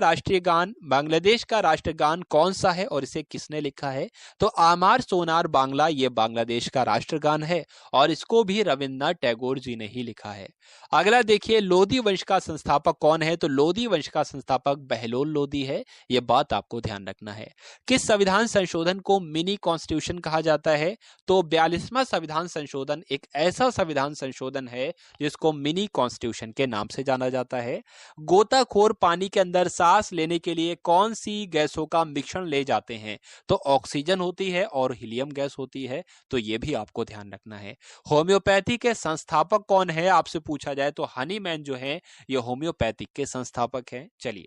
राष्ट्रगान कौन सा है और इसे किसने लिखा है? तो आमार सोनार बांग्ला, ये बांग्लादेश का राष्ट्रगान है और इसको भी रविन्द्रनाथ टैगोर जी ने ही लिखा है। अगला देखिए, लोधी वंश का संस्थापक कौन है? तो लोधी वंश का संस्थापक बहलोल लोधी है, यह बात आपको ध्यान रखना है। किस संविधान संशोधन को मिनी कॉन्स्टिट्यूशन कहा जाता है? तो 42वां संविधान संशोधन एक ऐसा संविधान संशोधन है जिसको मिनी कॉन्स्टिट्यूशन के नाम से जाना जाता है। गोताखोर पानी के अंदर सांस लेने के लिए कौन सी गैसों का मिश्रण ले जाते हैं? तो ऑक्सीजन होती है और हीलियम गैस होती है, तो यह भी आपको ध्यान रखना है। होम्योपैथी के संस्थापक कौन है आपसे पूछा जाए तो हनीमैन जो है ये होम्योपैथिक के संस्थापक हैं। चलिए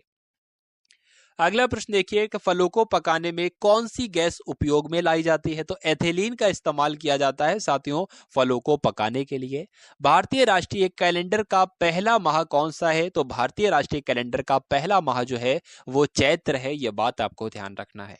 अगला प्रश्न देखिए कि फलों को पकाने में कौन सी गैस उपयोग में लाई जाती है? तो एथिलीन का इस्तेमाल किया जाता है साथियों फलों को पकाने के लिए। भारतीय राष्ट्रीय कैलेंडर का पहला माह कौन सा है? तो भारतीय राष्ट्रीय कैलेंडर का पहला माह जो है वो चैत्र है, यह बात आपको ध्यान रखना है।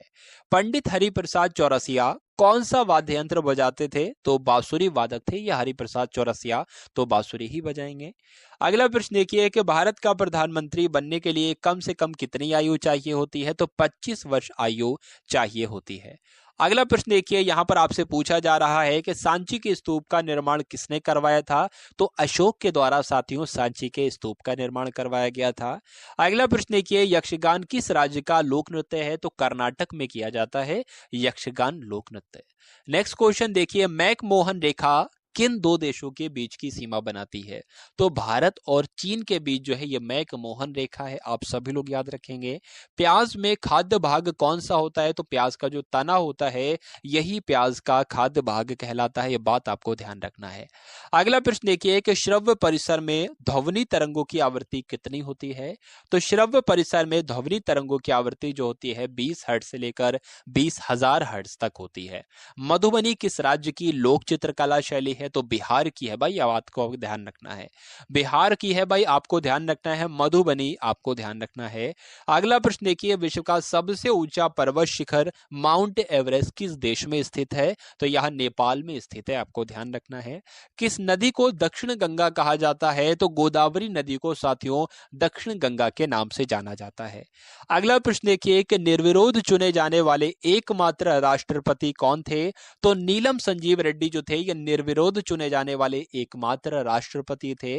पंडित हरिप्रसाद चौरसिया कौन सा वाद्य यंत्र बजाते थे? तो बांसुरी वादक थे यह हरिप्रसाद चौरसिया, तो बांसुरी ही बजाएंगे। अगला प्रश्न देखिए कि भारत का प्रधानमंत्री बनने के लिए कम से कम कितनी आयु चाहिए होती है? तो 25 वर्ष आयु चाहिए होती है। अगला प्रश्न देखिए, यहां पर आपसे पूछा जा रहा है कि सांची के स्तूप का निर्माण किसने करवाया था? तो अशोक के द्वारा साथियों सांची के स्तूप का निर्माण करवाया गया था। अगला प्रश्न देखिए, यक्षगान किस राज्य का लोक नृत्य है? तो कर्नाटक में किया जाता है यक्षगान लोक नृत्य। नेक्स्ट क्वेश्चन देखिए, मैकमोहन रेखा किन दो देशों के बीच की सीमा बनाती है? तो भारत और चीन के बीच जो है ये मैकमोहन रेखा है, आप सभी लोग याद रखेंगे। प्याज में खाद्य भाग कौन सा होता है? तो प्याज का जो तना होता है यही प्याज का खाद्य भाग कहलाता है, ये बात आपको ध्यान रखना है। अगला प्रश्न देखिए कि श्रव्य परिसर में ध्वनि तरंगों की आवृत्ति कितनी होती है? तो श्रव्य परिसर में ध्वनि तरंगों की आवृत्ति जो होती है 20 हर्ट्ज से लेकर 20,000 हर्ट्ज तक होती है। मधुबनी किस राज्य की लोक चित्रकला शैली है? तो बिहार की है भाई, यह बात को ध्यान रखना है। बिहार की है भाई, आपको ध्यान रखना है, मधुबनी आपको ध्यान रखना है। अगला प्रश्न देखिए, विश्व का सबसे ऊंचा पर्वत शिखर माउंट एवरेस्ट किस देश में स्थित है? तो यह नेपाल में स्थित है, आपको ध्यान रखना है। किस नदी को दक्षिण गंगा कहा जाता है? तो गोदावरी नदी को साथियों दक्षिण गंगा के नाम से जाना जाता है। अगला प्रश्न देखिए कि निर्विरोध चुने जाने वाले एकमात्र राष्ट्रपति कौन थे? तो नीलम संजीव रेड्डी जो थे ये निर्विरोध खुद चुने जाने वाले एकमात्र राष्ट्रपति थे।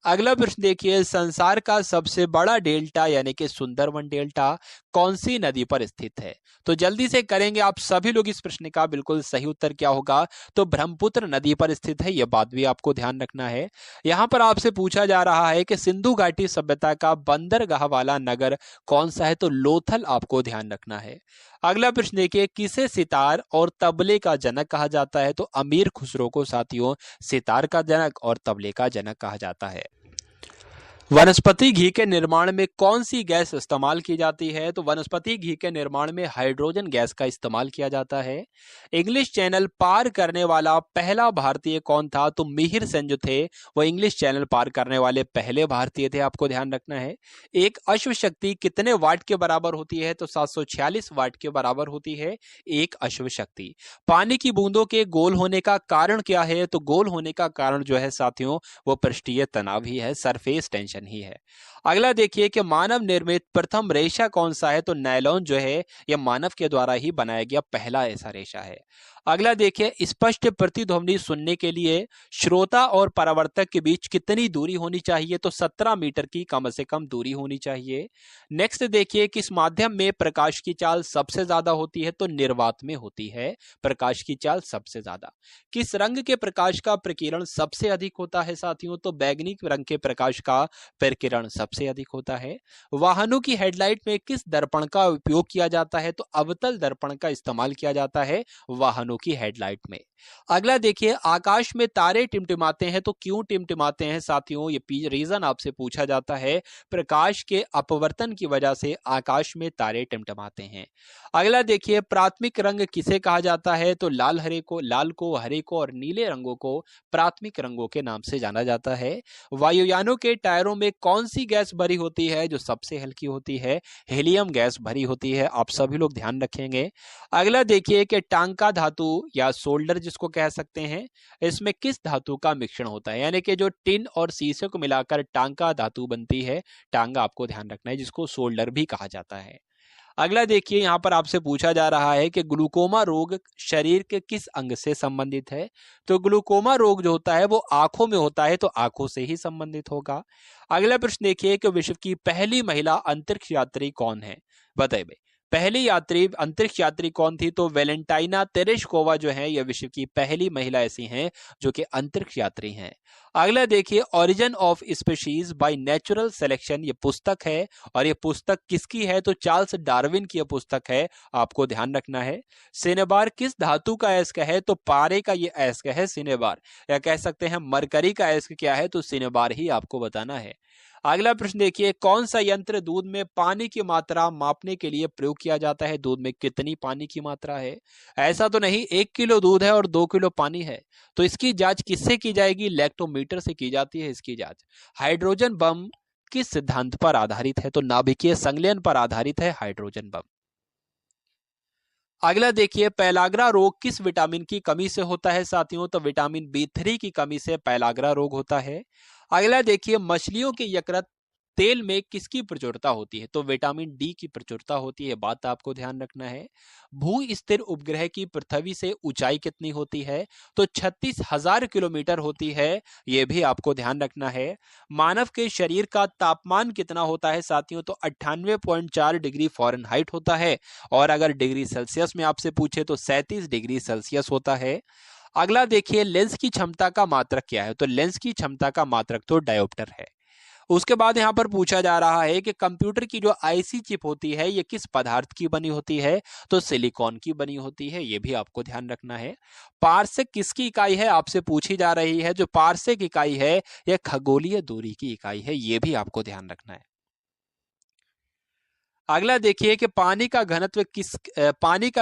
अगला प्रश्न देखिए, संसार का सबसे बड़ा डेल्टा यानी कि सुंदरवन डेल्टा कौन सी नदी पर स्थित है? तो जल्दी से करेंगे आप सभी लोग इस प्रश्न का। बिल्कुल सही उत्तर क्या होगा? तो ब्रह्मपुत्र नदी पर स्थित है। यह बात भी आपको ध्यान रखना है। यहां पर आपसे पूछा जा रहा है कि सिंधु घाटी सभ्यता का बंदरगाह वाला नगर कौन सा है? तो लोथल आपको ध्यान रखना है। अगला प्रश्न देखिए, किसे सितार और तबले का जनक कहा जाता है? तो अमीर खुसरो को साथियों सितार का जनक और तबले का जनक कहा जाता है। वनस्पति घी के निर्माण में कौन सी गैस इस्तेमाल की जाती है? तो वनस्पति घी के निर्माण में हाइड्रोजन गैस का इस्तेमाल किया जाता है। इंग्लिश चैनल पार करने वाला पहला भारतीय कौन था? तो मिहिर सेन जो थे वो इंग्लिश चैनल पार करने वाले पहले भारतीय थे। आपको ध्यान रखना है। एक अश्व शक्ति कितने वाट के बराबर होती है? तो 746 वाट के बराबर होती है एक अश्व शक्ति। पानी की बूंदों के गोल होने का कारण क्या है? तो गोल होने का कारण जो है साथियों वो पृष्ठीय तनाव ही है, सरफेस टेंशन ही है। अगला देखिए कि मानव निर्मित प्रथम रेशा कौन सा है? तो नायलॉन जो है यह मानव के द्वारा ही बनाया गया पहला ऐसा रेशा है। अगला देखिए, स्पष्ट प्रतिध्वनि सुनने के लिए श्रोता और परावर्तक के बीच कितनी दूरी होनी चाहिए? तो 17 मीटर की कम से कम दूरी होनी चाहिए। नेक्स्ट देखिए, किस माध्यम में प्रकाश की चाल सबसे ज्यादा होती है? तो निर्वात में होती है प्रकाश की चाल सबसे ज्यादा। किस रंग के प्रकाश का प्रकीर्णन सबसे अधिक होता है साथियों? तो बैगनी रंग के प्रकाश का प्रकीर्णन सबसे अधिक होता है। वाहनों की हेडलाइट में किस दर्पण का उपयोग किया जाता है? तो अवतल दर्पण का इस्तेमाल किया जाता है वाहनों की हेडलाइट में। अगला देखिए, आकाश में तारे टिमटिमाते हैं तो क्यों टिमटिमाते हैं साथियों? ये रीजन आपसे पूछा जाता है। प्रकाश के अपवर्तन की वजह से आकाश में तारे टिमटिमाते हैं। अगला देखिए, प्राथमिक रंग किसे कहा जाता है? तो लाल को, हरे को और नीले रंगों को प्राथमिक रंगों के नाम से जाना जाता है। वायुयानों के टायरों में कौन सी गैस भरी होती है? जो सबसे हल्की होती है हीलियम गैस भरी होती है। आप सभी लोग ध्यान रखेंगे। अगला देखिए कि टांका धातु या सोल्डर जिसको कह सकते हैं, इसमें किस धातु का मिश्रण होता है? यानी कि जो टिन और शीशे को मिलाकर टांका धातु बनती है। टांगा आपको ध्यान रखना है, जिसको सोल्डर भी कहा जाता है। अगला देखिए, यहां पर आपसे पूछा जा रहा है कि ग्लूकोमा रोग शरीर के किस अंग से संबंधित है? तो ग्लूकोमा रोग जो होता है वो आंखों में होता है, तो आंखों से ही संबंधित होगा। अगला प्रश्न देखिए कि विश्व की पहली महिला अंतरिक्ष यात्री कौन है? बताइए भाई, पहली अंतरिक्ष यात्री कौन थी? तो वेलेंटाइना तेरेश्कोवा जो है यह विश्व की पहली महिला ऐसी हैं जो कि अंतरिक्ष यात्री हैं। अगला देखिए, origin of species by natural selection ये पुस्तक है, और ये पुस्तक किसकी है? तो चार्ल्स डार्विन की यह पुस्तक है। आपको ध्यान रखना है। सिनेबार किस धातु का अयस्क है? तो पारे का ये अयस्क है सिनेबार, या कह सकते हैं मरकरी का अयस्क क्या है? तो सिनेबार ही आपको बताना है। अगला प्रश्न देखिए, कौन सा यंत्र दूध में पानी की मात्रा मापने के लिए प्रयोग किया जाता है? दूध में कितनी पानी की मात्रा है? ऐसा तो नहीं 1 किलो दूध है और 2 किलो पानी है, तो इसकी जांच किससे की जाएगी? लैक्टोमीटर से की जाती है इसकी जांच। हाइड्रोजन बम किस सिद्धांत पर आधारित है? तो नाभिकीय संलयन पर आधारित है हाइड्रोजन बम। अगला देखिए, पैलाग्रा रोग किस विटामिन की कमी से होता है साथियों? तो विटामिन B3 की कमी से पैलाग्रा रोग होता है। अगला देखिए, मछलियों के यकृत तेल में किसकी प्रचुरता होती है? तो विटामिन डी की प्रचुरता होती है। बात आपको ध्यान रखना है। भू स्थिर उपग्रह की पृथ्वी से ऊंचाई कितनी होती है? तो 36,000 किलोमीटर होती है। यह भी आपको ध्यान रखना है। मानव के शरीर का तापमान कितना होता है साथियों? तो 98.4 डिग्री फ़ारेनहाइट होता है, और अगर डिग्री सेल्सियस में आपसे पूछे तो 37 डिग्री सेल्सियस होता है। अगला देखिए, लेंस की क्षमता का मात्रक क्या है? तो लेंस की क्षमता का मात्रक तो डायोप्टर है। उसके बाद यहां पर पूछा जा रहा है कि कंप्यूटर की जो आईसी चिप होती है ये किस पदार्थ की बनी होती है? तो सिलिकॉन की बनी होती है। ये भी आपको ध्यान रखना है। पारसेक किसकी इकाई है? आपसे पूछी जा रही है। जो पारसेक इकाई है यह खगोलीय दूरी की इकाई है। ये भी आपको ध्यान रखना है। अगला देखिए कि पानी का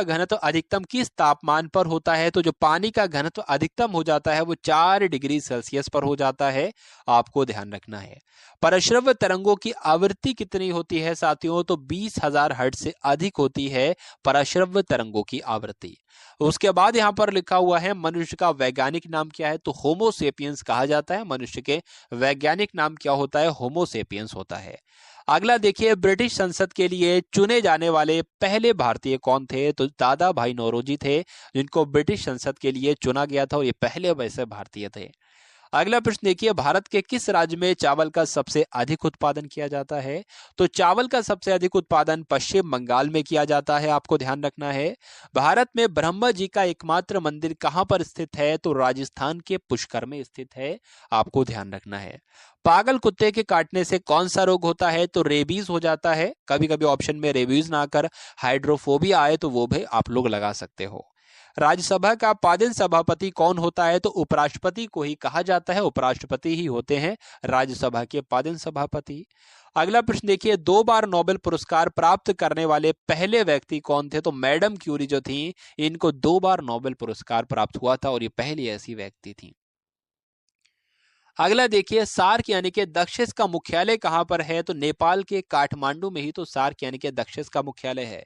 घनत्व अधिकतम किस तापमान पर होता है? तो जो पानी का घनत्व अधिकतम हो जाता है वो 4 डिग्री सेल्सियस पर हो जाता है। आपको ध्यान रखना है। परश्रव्य तरंगों की आवृत्ति कितनी होती है साथियों? तो 20,000 हर्ट्ज से अधिक होती है परश्रव्य तरंगों की आवृत्ति। उसके बाद यहां पर लिखा हुआ है मनुष्य का वैज्ञानिक नाम क्या है? तो होमो सेपियंस कहा जाता है। मनुष्य के वैज्ञानिक नाम क्या होता है? होमो सेपियंस होता है। अगला देखिए, ब्रिटिश संसद के लिए चुने जाने वाले पहले भारतीय कौन थे? तो दादा भाई नौरोजी थे, जिनको ब्रिटिश संसद के लिए चुना गया था और ये पहले वैसे भारतीय थे। अगला प्रश्न देखिए, भारत के किस राज्य में चावल का सबसे अधिक उत्पादन किया जाता है? तो चावल का सबसे अधिक उत्पादन पश्चिम बंगाल में किया जाता है, आपको ध्यान रखना है। भारत में ब्रह्मा जी का एकमात्र मंदिर कहां पर स्थित है? तो राजस्थान के पुष्कर में स्थित है, आपको ध्यान रखना है। पागल कुत्ते के काटने से कौन सा रोग होता है? तो रेबीज हो जाता है। कभी कभी ऑप्शन में रेबीज ना कर हाइड्रोफोबिया आए तो वो भी आप लोग लगा सकते हो। राज्यसभा का पादेन सभापति कौन होता है? तो उपराष्ट्रपति को ही कहा जाता है, उपराष्ट्रपति ही होते हैं राज्यसभा के पादेन सभापति। अगला प्रश्न देखिए, 2 बार नोबेल पुरस्कार प्राप्त करने वाले पहले व्यक्ति कौन थे? तो मैडम क्यूरी जो थी, इनको 2 बार नोबेल पुरस्कार प्राप्त हुआ था और ये पहली ऐसी व्यक्ति थी। अगला देखिए, सार्क यानी कि दक्षिण का मुख्यालय कहां पर है? तो नेपाल के काठमांडू में ही तो सार्क यानी कि दक्षिण का मुख्यालय है।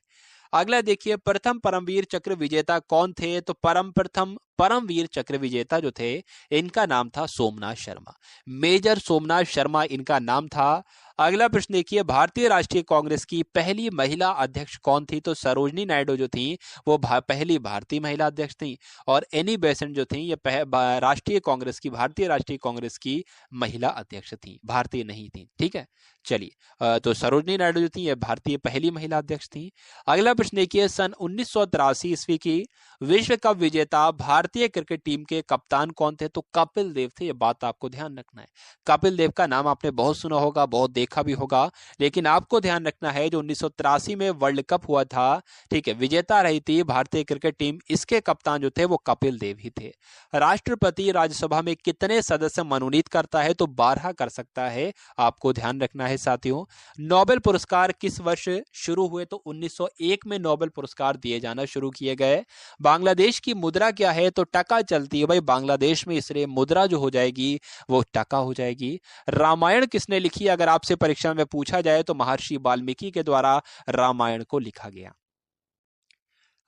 अगला देखिए, प्रथम परमवीर चक्र विजेता कौन थे? तो प्रथम परमवीर चक्र विजेता जो थे, इनका नाम था सोमनाथ शर्मा। मेजर सोमनाथ शर्मा इनका नाम था। अगला प्रश्न देखिए, भारतीय राष्ट्रीय कांग्रेस की पहली महिला अध्यक्ष कौन थी? तो सरोजनी नायडू जो थी, वो पहली भारतीय महिला अध्यक्ष थी। और एनी बेसेंट जो थी, ये राष्ट्रीय कांग्रेस की, भारतीय राष्ट्रीय कांग्रेस की महिला अध्यक्ष थी, भारतीय नहीं थी। ठीक है, चलिए, तो सरोजनी नायडू जो थी, ये भारतीय पहली महिला अध्यक्ष थी। अगला प्रश्न देखिए, सन 1983 ईस्वी की विश्व कप विजेता भारतीय क्रिकेट टीम के कप्तान कौन थे? तो कपिल देव थे। ये बात आपको ध्यान रखना है। कपिल देव का नाम आपने बहुत सुना होगा, बहुत देखा भी होगा, लेकिन आपको ध्यान रखना है जो 1983 में वर्ल्ड कप हुआ था, ठीक है, विजेता रही थी भारतीय क्रिकेट टीम, इसके कप्तान जो थे वो कपिल देव ही थे। राष्ट्रपति राज्यसभा में कितने सदस्य मनोनीत करता है? तो 12 कर सकता है, आपको ध्यान रखना है साथियों। नोबेल पुरस्कार किस वर्ष शुरू हुए? तो 1901 में नोबेल पुरस्कार दिए जाना शुरू किए गए। बांग्लादेश की मुद्रा क्या है? तो टका चलती है भाई बांग्लादेश में, इसलिए मुद्रा जो हो जाएगी वो टका हो जाएगी। रामायण किसने लिखी? अगर आपसे परीक्षा में पूछा जाए तो महर्षि वाल्मीकि के द्वारा रामायण को लिखा गया।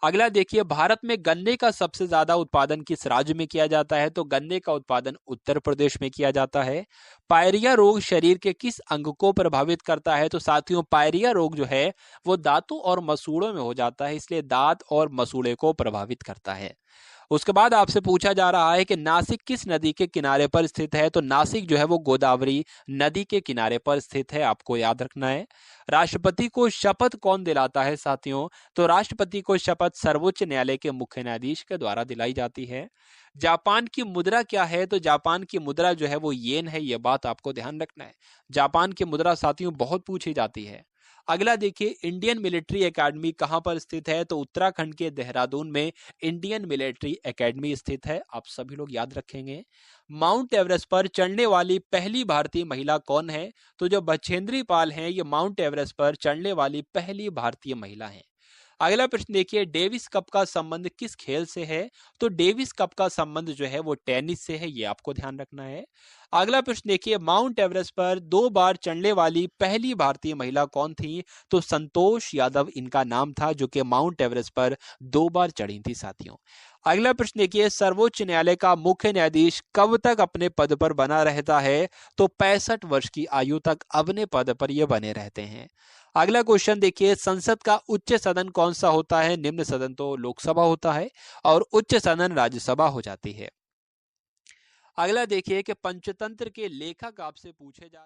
अगला देखिए, भारत में गन्ने का सबसे ज्यादा उत्पादन किस राज्य में किया जाता है? तो गन्ने का उत्पादन उत्तर प्रदेश में किया जाता है। पायरिया रोग शरीर के किस अंग को प्रभावित करता है? तो साथियों, पायरिया रोग जो है वो दांतों और मसूड़ों में हो जाता है, इसलिए दांत और मसूड़े को प्रभावित करता है। उसके बाद आपसे पूछा जा रहा है कि नासिक किस नदी के किनारे पर स्थित है? तो नासिक जो है वो गोदावरी नदी के किनारे पर स्थित है, आपको याद रखना है। राष्ट्रपति को शपथ कौन दिलाता है साथियों? तो राष्ट्रपति को शपथ सर्वोच्च न्यायालय के मुख्य न्यायाधीश के द्वारा दिलाई जाती है। जापान की मुद्रा क्या है? तो जापान की मुद्रा जो है वो येन है, यह बात आपको ध्यान रखना है। जापान की मुद्रा साथियों बहुत पूछी जाती है। अगला देखिए, इंडियन मिलिट्री एकेडमी कहां पर स्थित है? तो उत्तराखंड के देहरादून में इंडियन मिलिट्री एकेडमी स्थित है, आप सभी लोग याद रखेंगे। माउंट एवरेस्ट पर चढ़ने वाली पहली भारतीय महिला कौन है? तो जो बछेंद्री पाल हैं, ये माउंट एवरेस्ट पर चढ़ने वाली पहली भारतीय महिला हैं। अगला प्रश्न देखिए, डेविस कप का संबंध किस खेल से है? तो डेविस कप का संबंध जो है वो टेनिस से है, ये आपको ध्यान रखना है। अगला प्रश्न देखिए, माउंट एवरेस्ट पर 2 बार चढ़ने वाली पहली भारतीय महिला कौन थी? तो संतोष यादव इनका नाम था, जो कि माउंट एवरेस्ट पर 2 बार चढ़ी थी साथियों। अगला प्रश्न देखिए, सर्वोच्च न्यायालय का मुख्य न्यायाधीश कब तक अपने पद पर बना रहता है? तो 65 वर्ष की आयु तक अपने पद पर ये बने रहते हैं। अगला क्वेश्चन देखिए, संसद का उच्च सदन कौन सा होता है? निम्न सदन तो लोकसभा होता है और उच्च सदन राज्यसभा हो जाती है। अगला देखिए कि पंचतंत्र के लेखक आपसे पूछे जाते